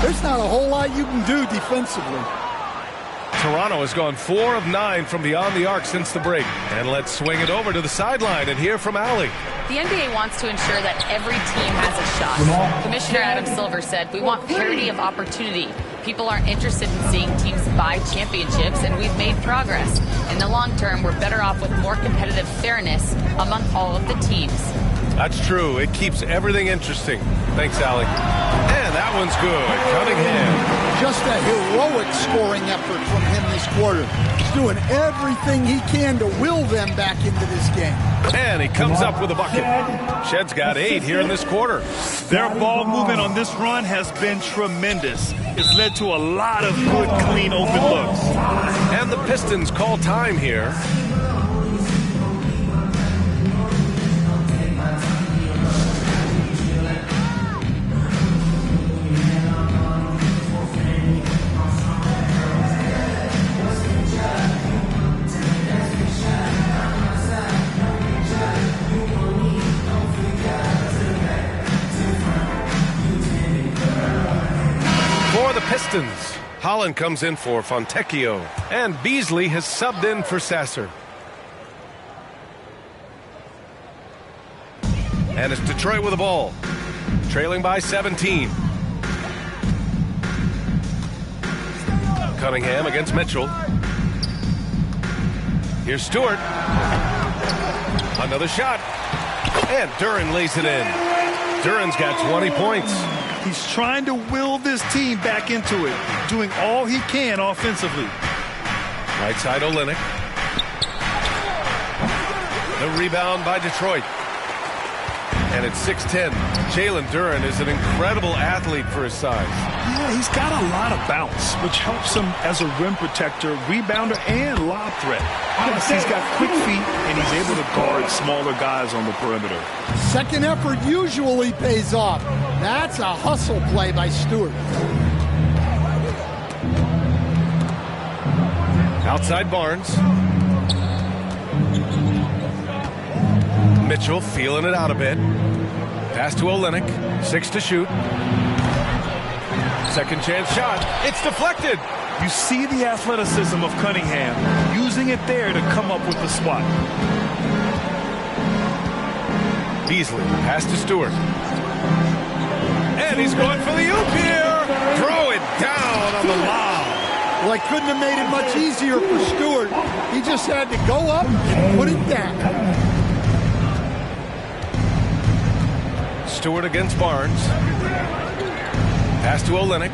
there's not a whole lot you can do defensively. Toronto has gone 4 of 9 from beyond the arc since the break. And let's swing it over to the sideline and hear from Allie. The NBA wants to ensure that every team has a shot. Commissioner Adam Silver said, "We want parity of opportunity. People aren't interested in seeing teams buy championships, and we've made progress. In the long term, we're better off with more competitive fairness among all of the teams." That's true. It keeps everything interesting. Thanks, Allie. And that one's good. Cunningham. Just a heroic scoring effort from him this quarter. He's doing everything he can to will them back into this game. And he comes up with a bucket. Shed's got 8 here in this quarter. Their ball movement on this run has been tremendous. It's led to a lot of good, clean, open looks. And the Pistons call time here. Pistons. Holland comes in for Fontecchio, and Beasley has subbed in for Sasser. And it's Detroit with the ball, trailing by 17. Cunningham against Mitchell. Here's Stewart. Another shot. And Duren lays it in. Duren's got 20 points. He's trying to will this team back into it, doing all he can offensively. Right side Olynyk. The rebound by Detroit. And it's 6-10. Jalen Duren is an incredible athlete for his size. Yeah, he's got a lot of bounce, which helps him as a rim protector, rebounder, and lob threat. Plus, he's got quick feet, and he's able to guard smaller guys on the perimeter. Second effort usually pays off. That's a hustle play by Stewart. Outside Barnes. Mitchell feeling it out a bit. Pass to Olynyk. 6 to shoot. Second chance shot. It's deflected. You see the athleticism of Cunningham, using it there to come up with the swat. Beasley. Pass to Stewart. And he's going for the oop here. Throw it down on the lob. Well, I couldn't have made it much easier for Stewart. He just had to go up and put it down. Stewart against Barnes. Pass to Olynyk.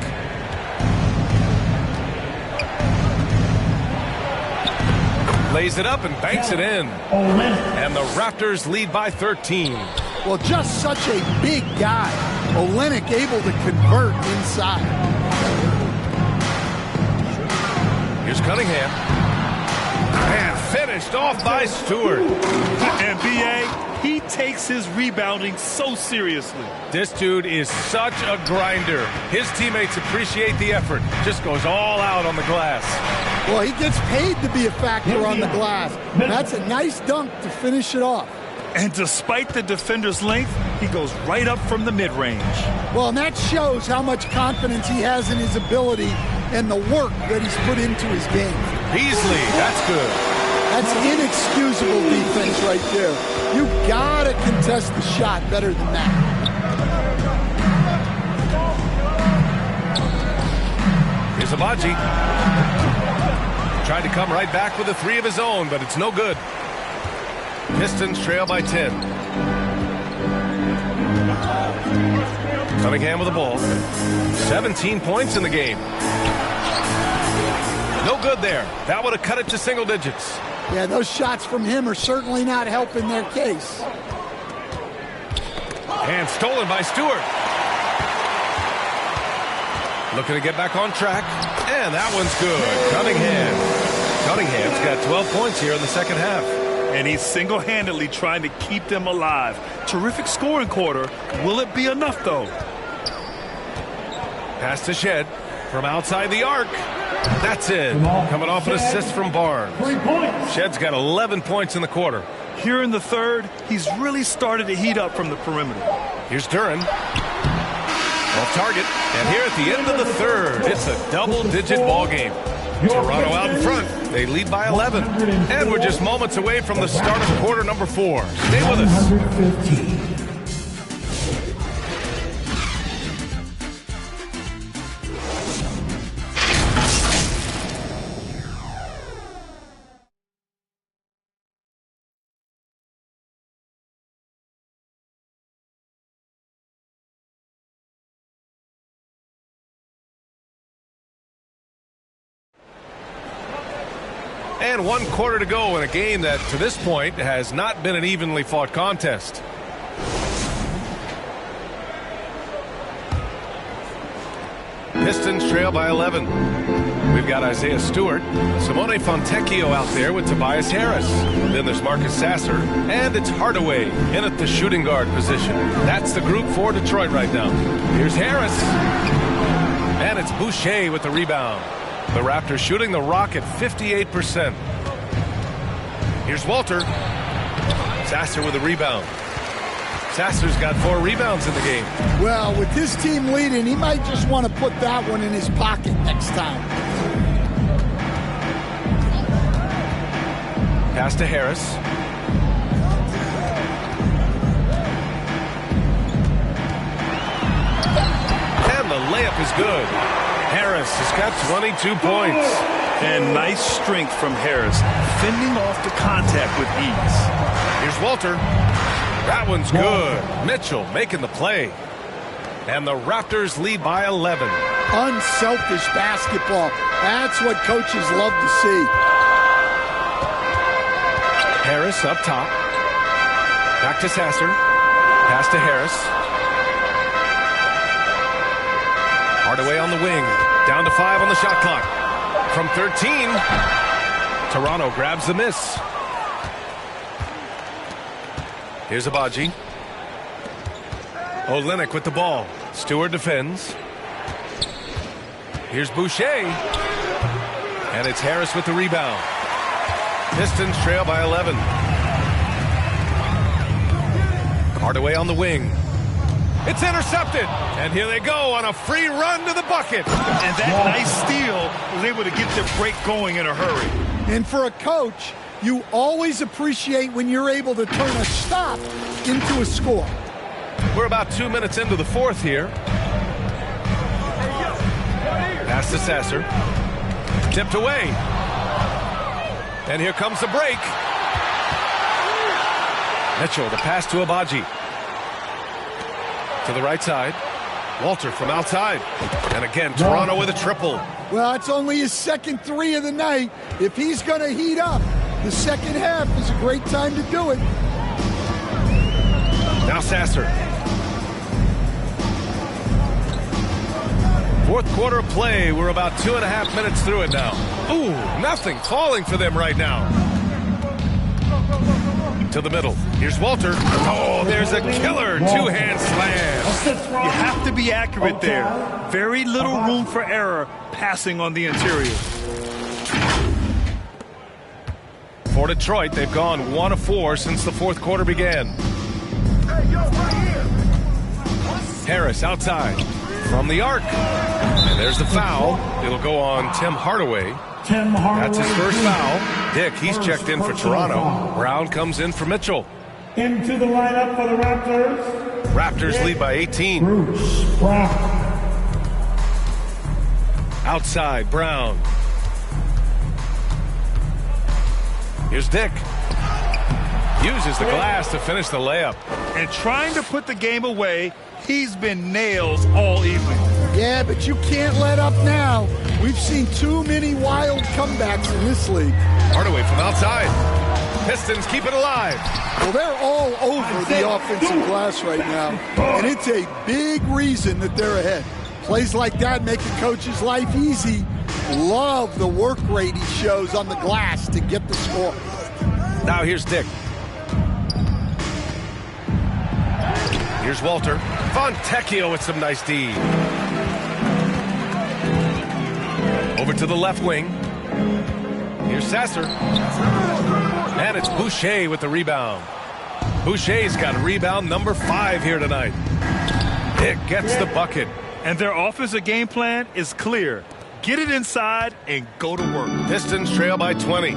Lays it up and banks it in. And the Raptors lead by 13. Well, just such a big guy. Olynyk able to convert inside. Here's Cunningham. And finished off by Stewart. And B.A., he takes his rebounding so seriously. This dude is such a grinder. His teammates appreciate the effort. Just goes all out on the glass. Well, he gets paid to be a factor on the glass. That's a nice dunk to finish it off. And despite the defender's length, he goes right up from the mid-range. Well, and that shows how much confidence he has in his ability and the work that he's put into his game. Beasley, that's good. That's inexcusable defense right there. You gotta contest the shot better than that. Here's Abaji. Tried to come right back with a 3 of his own, but it's no good. Pistons trail by 10. Cunningham with the ball. 17 points in the game. No good there. That would have cut it to single digits. Yeah, those shots from him are certainly not helping their case. And stolen by Stewart. Looking to get back on track. And that one's good. Cunningham's got 12 points here in the second half. And he's single-handedly trying to keep them alive. Terrific scoring quarter. Will it be enough, though? Pass to Shed from outside the arc. That's it. Coming off an assist from Barnes. Shed's got 11 points in the quarter. Here in the third, he's really started to heat up from the perimeter. Here's Duren. Off target. And here at the end of the third, it's a double-digit ball game. Toronto out in front. They lead by 11. And we're just moments away from the start of quarter number 4. Stay with us. And 1 quarter to go in a game that, to this point, has not been an evenly fought contest. Pistons trail by 11. We've got Isaiah Stewart, Simone Fontecchio out there with Tobias Harris. Then there's Marcus Sasser, and it's Hardaway in at the shooting guard position. That's the group for Detroit right now. Here's Harris. And it's Boucher with the rebound. The Raptors shooting the rock at 58%. Here's Walter. Sasser with a rebound. Sasser's got 4 rebounds in the game. Well, with this team leading, he might just want to put that one in his pocket next time. Pass to Harris. And the layup is good. Harris has got 22 points. And nice strength from Harris, fending off the contact with ease. Here's Walter. That one's good. Mitchell making the play. And the Raptors lead by 11. Unselfish basketball. That's what coaches love to see. Harris up top. Back to Sasser. Pass to Harris. Hardaway on the wing. Down to 5 on the shot clock. From 13, Toronto grabs the miss. Here's Abaji. Olynyk with the ball. Stewart defends. Here's Boucher. And it's Harris with the rebound. Pistons trail by 11. Hardaway on the wing. It's intercepted. And here they go on a free run to the bucket. And that nice steal was able to get their break going in a hurry. And for a coach, you always appreciate when you're able to turn a stop into a score. We're about 2 minutes into the fourth here. Pass to Sasser. Tipped away. And here comes the break. Mitchell, the pass to Abaji. To the right side. Walter from outside. And again, Toronto with a triple. Well, it's only his second 3 of the night. If he's going to heat up, the second half is a great time to do it. Now Sasser. Fourth quarter play. We're about 2.5 minutes through it now. Ooh, nothing falling for them right now. To the middle. Here's Walter. Oh, there's a killer two-hand slam. You have to be accurate there. Very little room for error passing on the interior. For Detroit, they've gone 1 of 4 since the fourth quarter began. Harris outside from the arc. And there's the foul. It'll go on Tim Hardaway. That's his first foul. Dick, he's checked in for Toronto. Brown comes in for Mitchell. Into the lineup for the Raptors. Raptors lead by 18. Bruce Brown. Outside, Brown. Here's Dick. Uses the glass to finish the layup. And trying to put the game away, he's been nails all evening. Yeah, but you can't let up now. We've seen too many wild comebacks in this league. Hardaway from outside. Pistons keep it alive. Well, they're all over the offensive glass right now, and it's a big reason that they're ahead. Plays like that make a coach's life easy. Love the work rate he shows on the glass to get the score. Now here's Dick. Here's Walter. Fontecchio with some nice D. Over to the left wing. Here's Sasser. And it's Boucher with the rebound. Boucher's got rebound number 5 here tonight. Dick gets the bucket. And their offensive game plan is clear. Get it inside and go to work. Pistons trail by 20.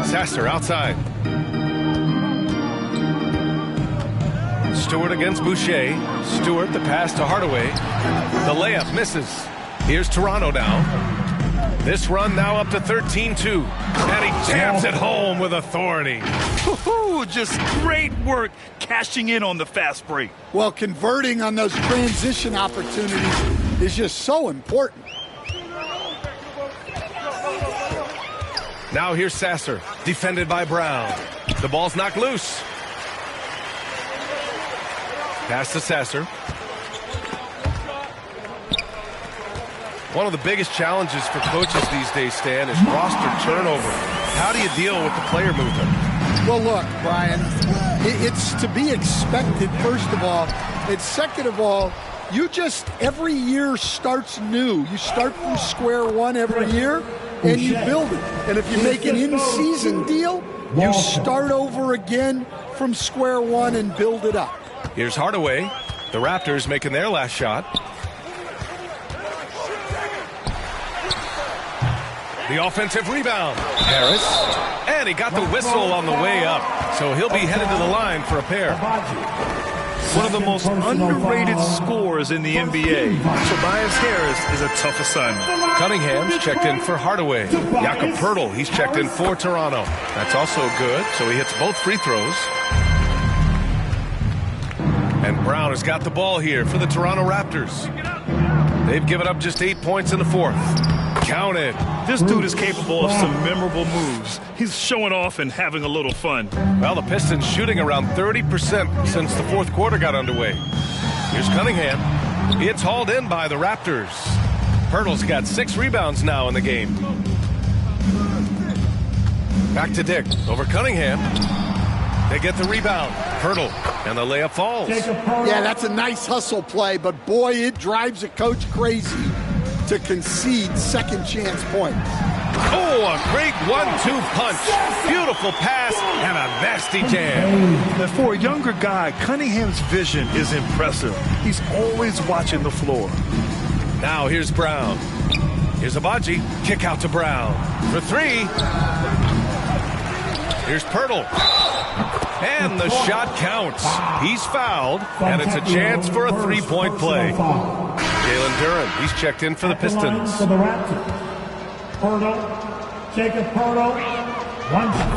Sasser outside. Stewart against Boucher. Stewart the pass to Hardaway. The layup misses. Here's Toronto now. This run now up to 13-2. And he jams it home with authority. Just great work cashing in on the fast break. Well, converting on those transition opportunities is just so important. Now here's Sasser, defended by Brown. The ball's knocked loose. Pass to Sasser. One of the biggest challenges for coaches these days, Stan, is roster turnover. How do you deal with the player movement? Well, look, Brian, it's to be expected, first of all. And second of all, you just, every year starts new. You start from square one every year, and you build it. And if you make an in-season deal, you start over again from square one and build it up. Here's Hardaway. The Raptors making their last shot. The offensive rebound. Harris. And he got the whistle on the way up. So he'll be headed to the line for a pair. one of the most underrated scorers in the NBA. Tobias Harris is a tough assignment. Cunningham's checked in for Hardaway. Jakob Poeltl, he's checked in for Toronto. That's also good, so he hits both free throws. And Brown has got the ball here for the Toronto Raptors. They've given up just 8 points in the fourth. Counted. This dude is capable of some memorable moves. He's showing off and having a little fun. Well, the Pistons shooting around 30% since the fourth quarter got underway. Here's Cunningham. It's hauled in by the Raptors. Poeltl's got 6 rebounds now in the game. Back to Dick. Over Cunningham. They get the rebound. Poeltl. And the layup falls. Yeah, that's a nice hustle play, but boy, it drives a coach crazy to concede second chance points. Oh, a great 1-2 punch. Beautiful pass and a nasty jam. And for a younger guy, Cunningham's vision is impressive. He's always watching the floor. Now here's Brown. Here's Abaji. Kick out to Brown. For 3. Here's Poeltl. And the shot counts. He's fouled, and it's a chance for a 3-point play. Jalen Duren, he's checked in for the Pistons. Jakob Poeltl.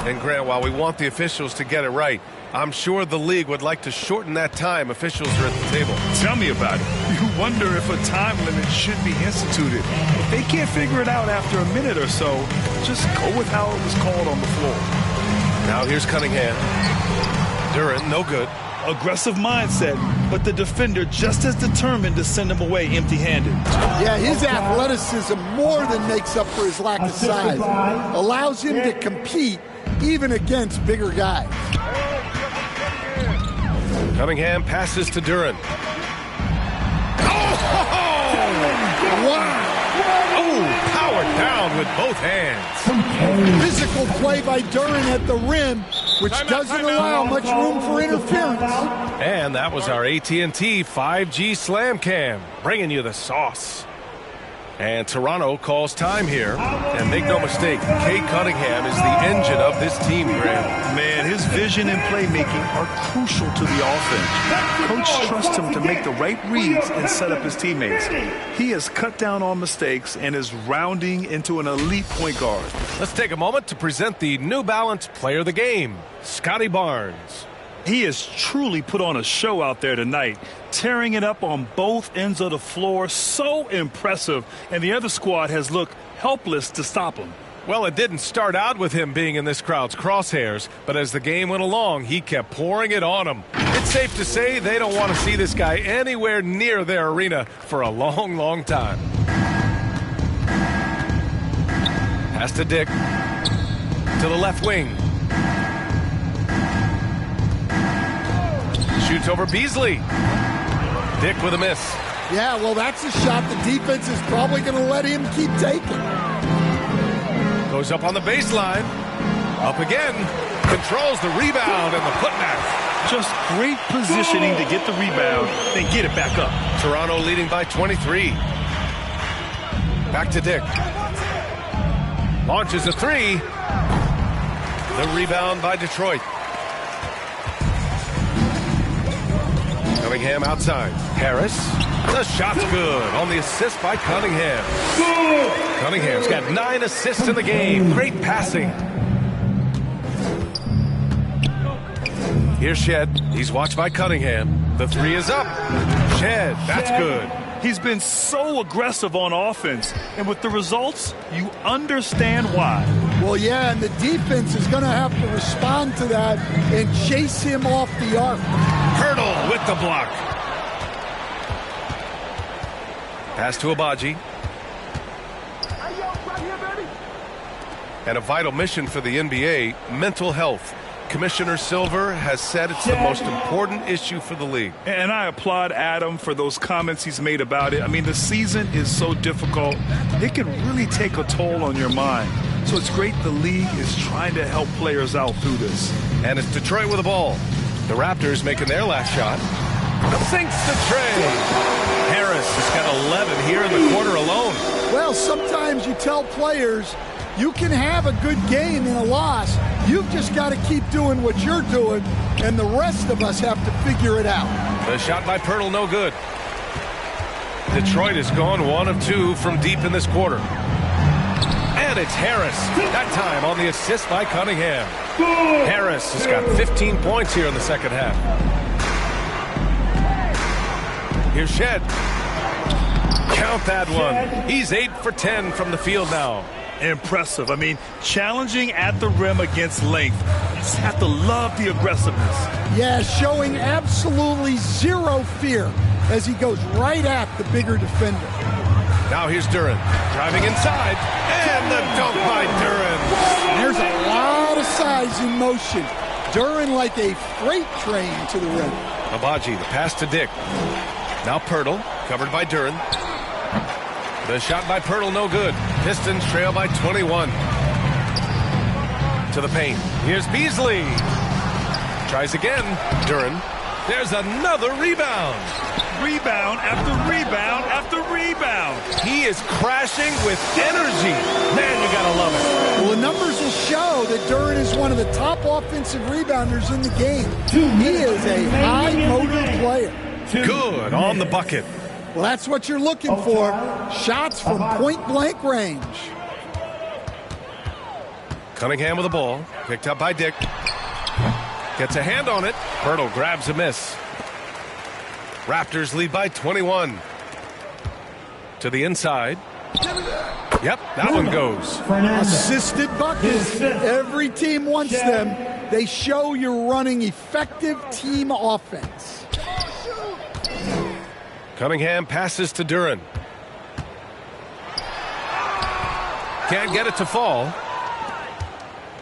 And Grant, while we want the officials to get it right, I'm sure the league would like to shorten that time officials are at the table. Tell me about it. You wonder if a time limit should be instituted. If they can't figure it out after a minute or so, just go with how it was called on the floor. Now here's Cunningham. Duren, no good. Aggressive mindset, but the defender just as determined to send him away empty-handed. Yeah, his athleticism more than makes up for his lack of size. Allows him to compete even against bigger guys. Cunningham passes to Duren. Wow! Oh, powered down with both hands. Physical play by Duren at the rim, which doesn't allow much room for interference. And that was our AT&T 5G Slam Cam, bringing you the sauce. And Toronto calls time here. And make no mistake, Cade Cunningham is the engine of this team, Graham. Man, his vision and playmaking are crucial to the offense. Coach trusts him to make the right reads and set up his teammates. He has cut down on mistakes and is rounding into an elite point guard. Let's take a moment to present the New Balance Player of the Game, Scotty Barnes. He has truly put on a show out there tonight, tearing it up on both ends of the floor. So impressive, and the other squad has looked helpless to stop him. Well, it didn't start out with him being in this crowd's crosshairs, but as the game went along, he kept pouring it on them. It's safe to say they don't want to see this guy anywhere near their arena for a long, long time. Pass to Dick. To the left wing. Shoots over Beasley. Dick with a miss. Yeah, well, that's a shot the defense is probably going to let him keep taking. Goes up on the baseline. Up again. Controls the rebound and the putback. Just great positioning to get the rebound, then get it back up. Toronto leading by 23. Back to Dick. Launches a 3. The rebound by Detroit. Cunningham outside. Harris. The shot's good on the assist by Cunningham. Cunningham's got 9 assists in the game. Great passing. Here's Shed. He's watched by Cunningham. The 3 is up. Shed. That's good. He's been so aggressive on offense, and with the results, you understand why. Well, yeah, and the defense is going to have to respond to that and chase him off the arc. Poeltl with the block. Pass to Abaji. And a vital mission for the NBA, mental health. Commissioner Silver has said it's the most important issue for the league. And I applaud Adam for those comments he's made about it. I mean, the season is so difficult. It can really take a toll on your mind. So it's great the league is trying to help players out through this. And it's Detroit with the ball. The Raptors making their last shot. Sinks the tray. Harris has got 11 here in the quarter alone. Well, sometimes you tell players, You can have a good game in a loss. You've just got to keep doing what you're doing, and the rest of us have to figure it out. The shot by Pirtle, no good. Detroit has gone 1 of 2 from deep in this quarter. And it's Harris, that time on the assist by Cunningham. Harris has got 15 points here in the second half. Here's Shed. Count that one. He's 8 for 10 from the field now. Impressive. I mean, challenging at the rim against length. You just have to love the aggressiveness. Yeah, showing absolutely zero fear as he goes right at the bigger defender. Now here's Duren driving inside, and the dunk by Duren. There's a lot of size in motion. Duren like a freight train to the rim. Abaji, the pass to Dick. Now Pirtle, covered by Duren. The shot by Pirtle, no good. Pistons trail by 21. To the paint. Here's Beasley. Tries again. Duren. There's another rebound. Rebound after rebound after rebound. He is crashing with energy. Man, you gotta love it. Well, the numbers will show that Duren is one of the top offensive rebounders in the game. He is a high-motor player. Good on the bucket. Well, that's what you're looking for. Shots from point-blank range. Cunningham with the ball. Picked up by Dick. Gets a hand on it. Pirtle grabs a miss. Raptors lead by 21. To the inside. Yep, that one goes. Assisted buckets. Every team wants them. They show you're running effective team offense. Cunningham passes to Duren. Can't get it to fall.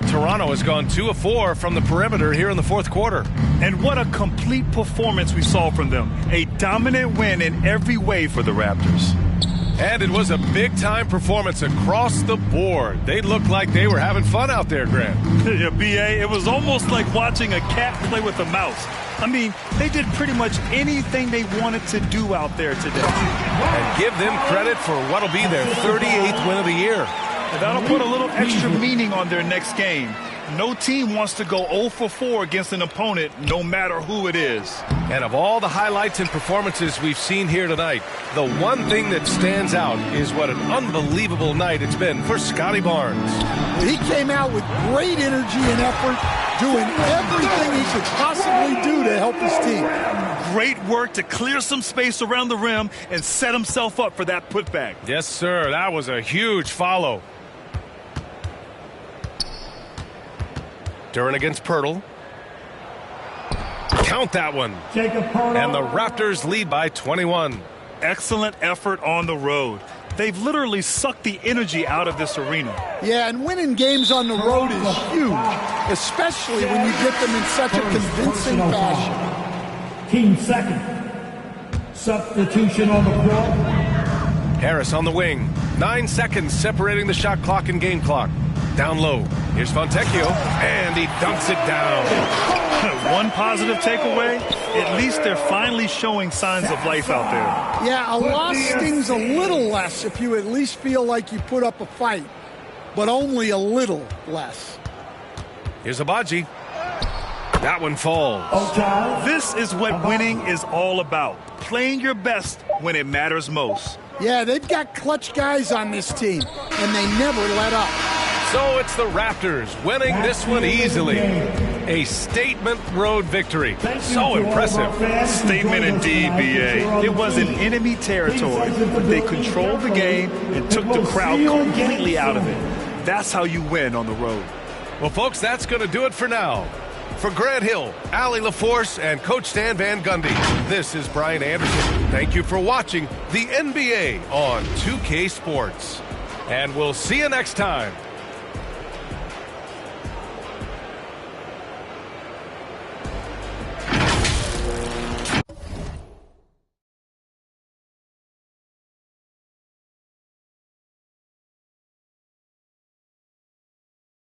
Toronto has gone 2 of 4 from the perimeter here in the fourth quarter. And what a complete performance we saw from them. A dominant win in every way for the Raptors. And it was a big-time performance across the board. They looked like they were having fun out there, Grant. Yeah, B.A., it was almost like watching a cat play with a mouse. I mean, they did pretty much anything they wanted to do out there today. And give them credit for what'll be their 38th win of the year. And that'll put a little extra meaning on their next game. No team wants to go 0 for 4 against an opponent, no matter who it is. And of all the highlights and performances we've seen here tonight, the one thing that stands out is what an unbelievable night it's been for Scotty Barnes. He came out with great energy and effort, doing everything he could possibly do to help his team. Great work to clear some space around the rim and set himself up for that putback. Yes, sir. That was a huge follow. Duren against Pirtle. Count that one. And the Raptors lead by 21. Excellent effort on the road. They've literally sucked the energy out of this arena. Yeah, and winning games on the road is huge, especially when you get them in such a convincing fashion. Team second. Substitution on the court. Harris on the wing. 9 seconds separating the shot clock and game clock. Down low. Here's Fontecchio, and he dunks it down. One positive takeaway, at least they're finally showing signs of life out there. Yeah, a loss stings a little less if you at least feel like you put up a fight, but only a little less. Here's Abaji. That one falls. This is what winning is all about. Playing your best when it matters most. Yeah, they've got clutch guys on this team, and they never let up. So it's the Raptors winning this one easily. A statement road victory. So impressive. Statement indeed, B.A. It was in enemy territory, but they controlled the game and took the crowd completely out of it. That's how you win on the road. Well, folks, that's going to do it for now. For Grant Hill, Allie LaForce, and Coach Stan Van Gundy, this is Brian Anderson. Thank you for watching the NBA on 2K Sports. And we'll see you next time.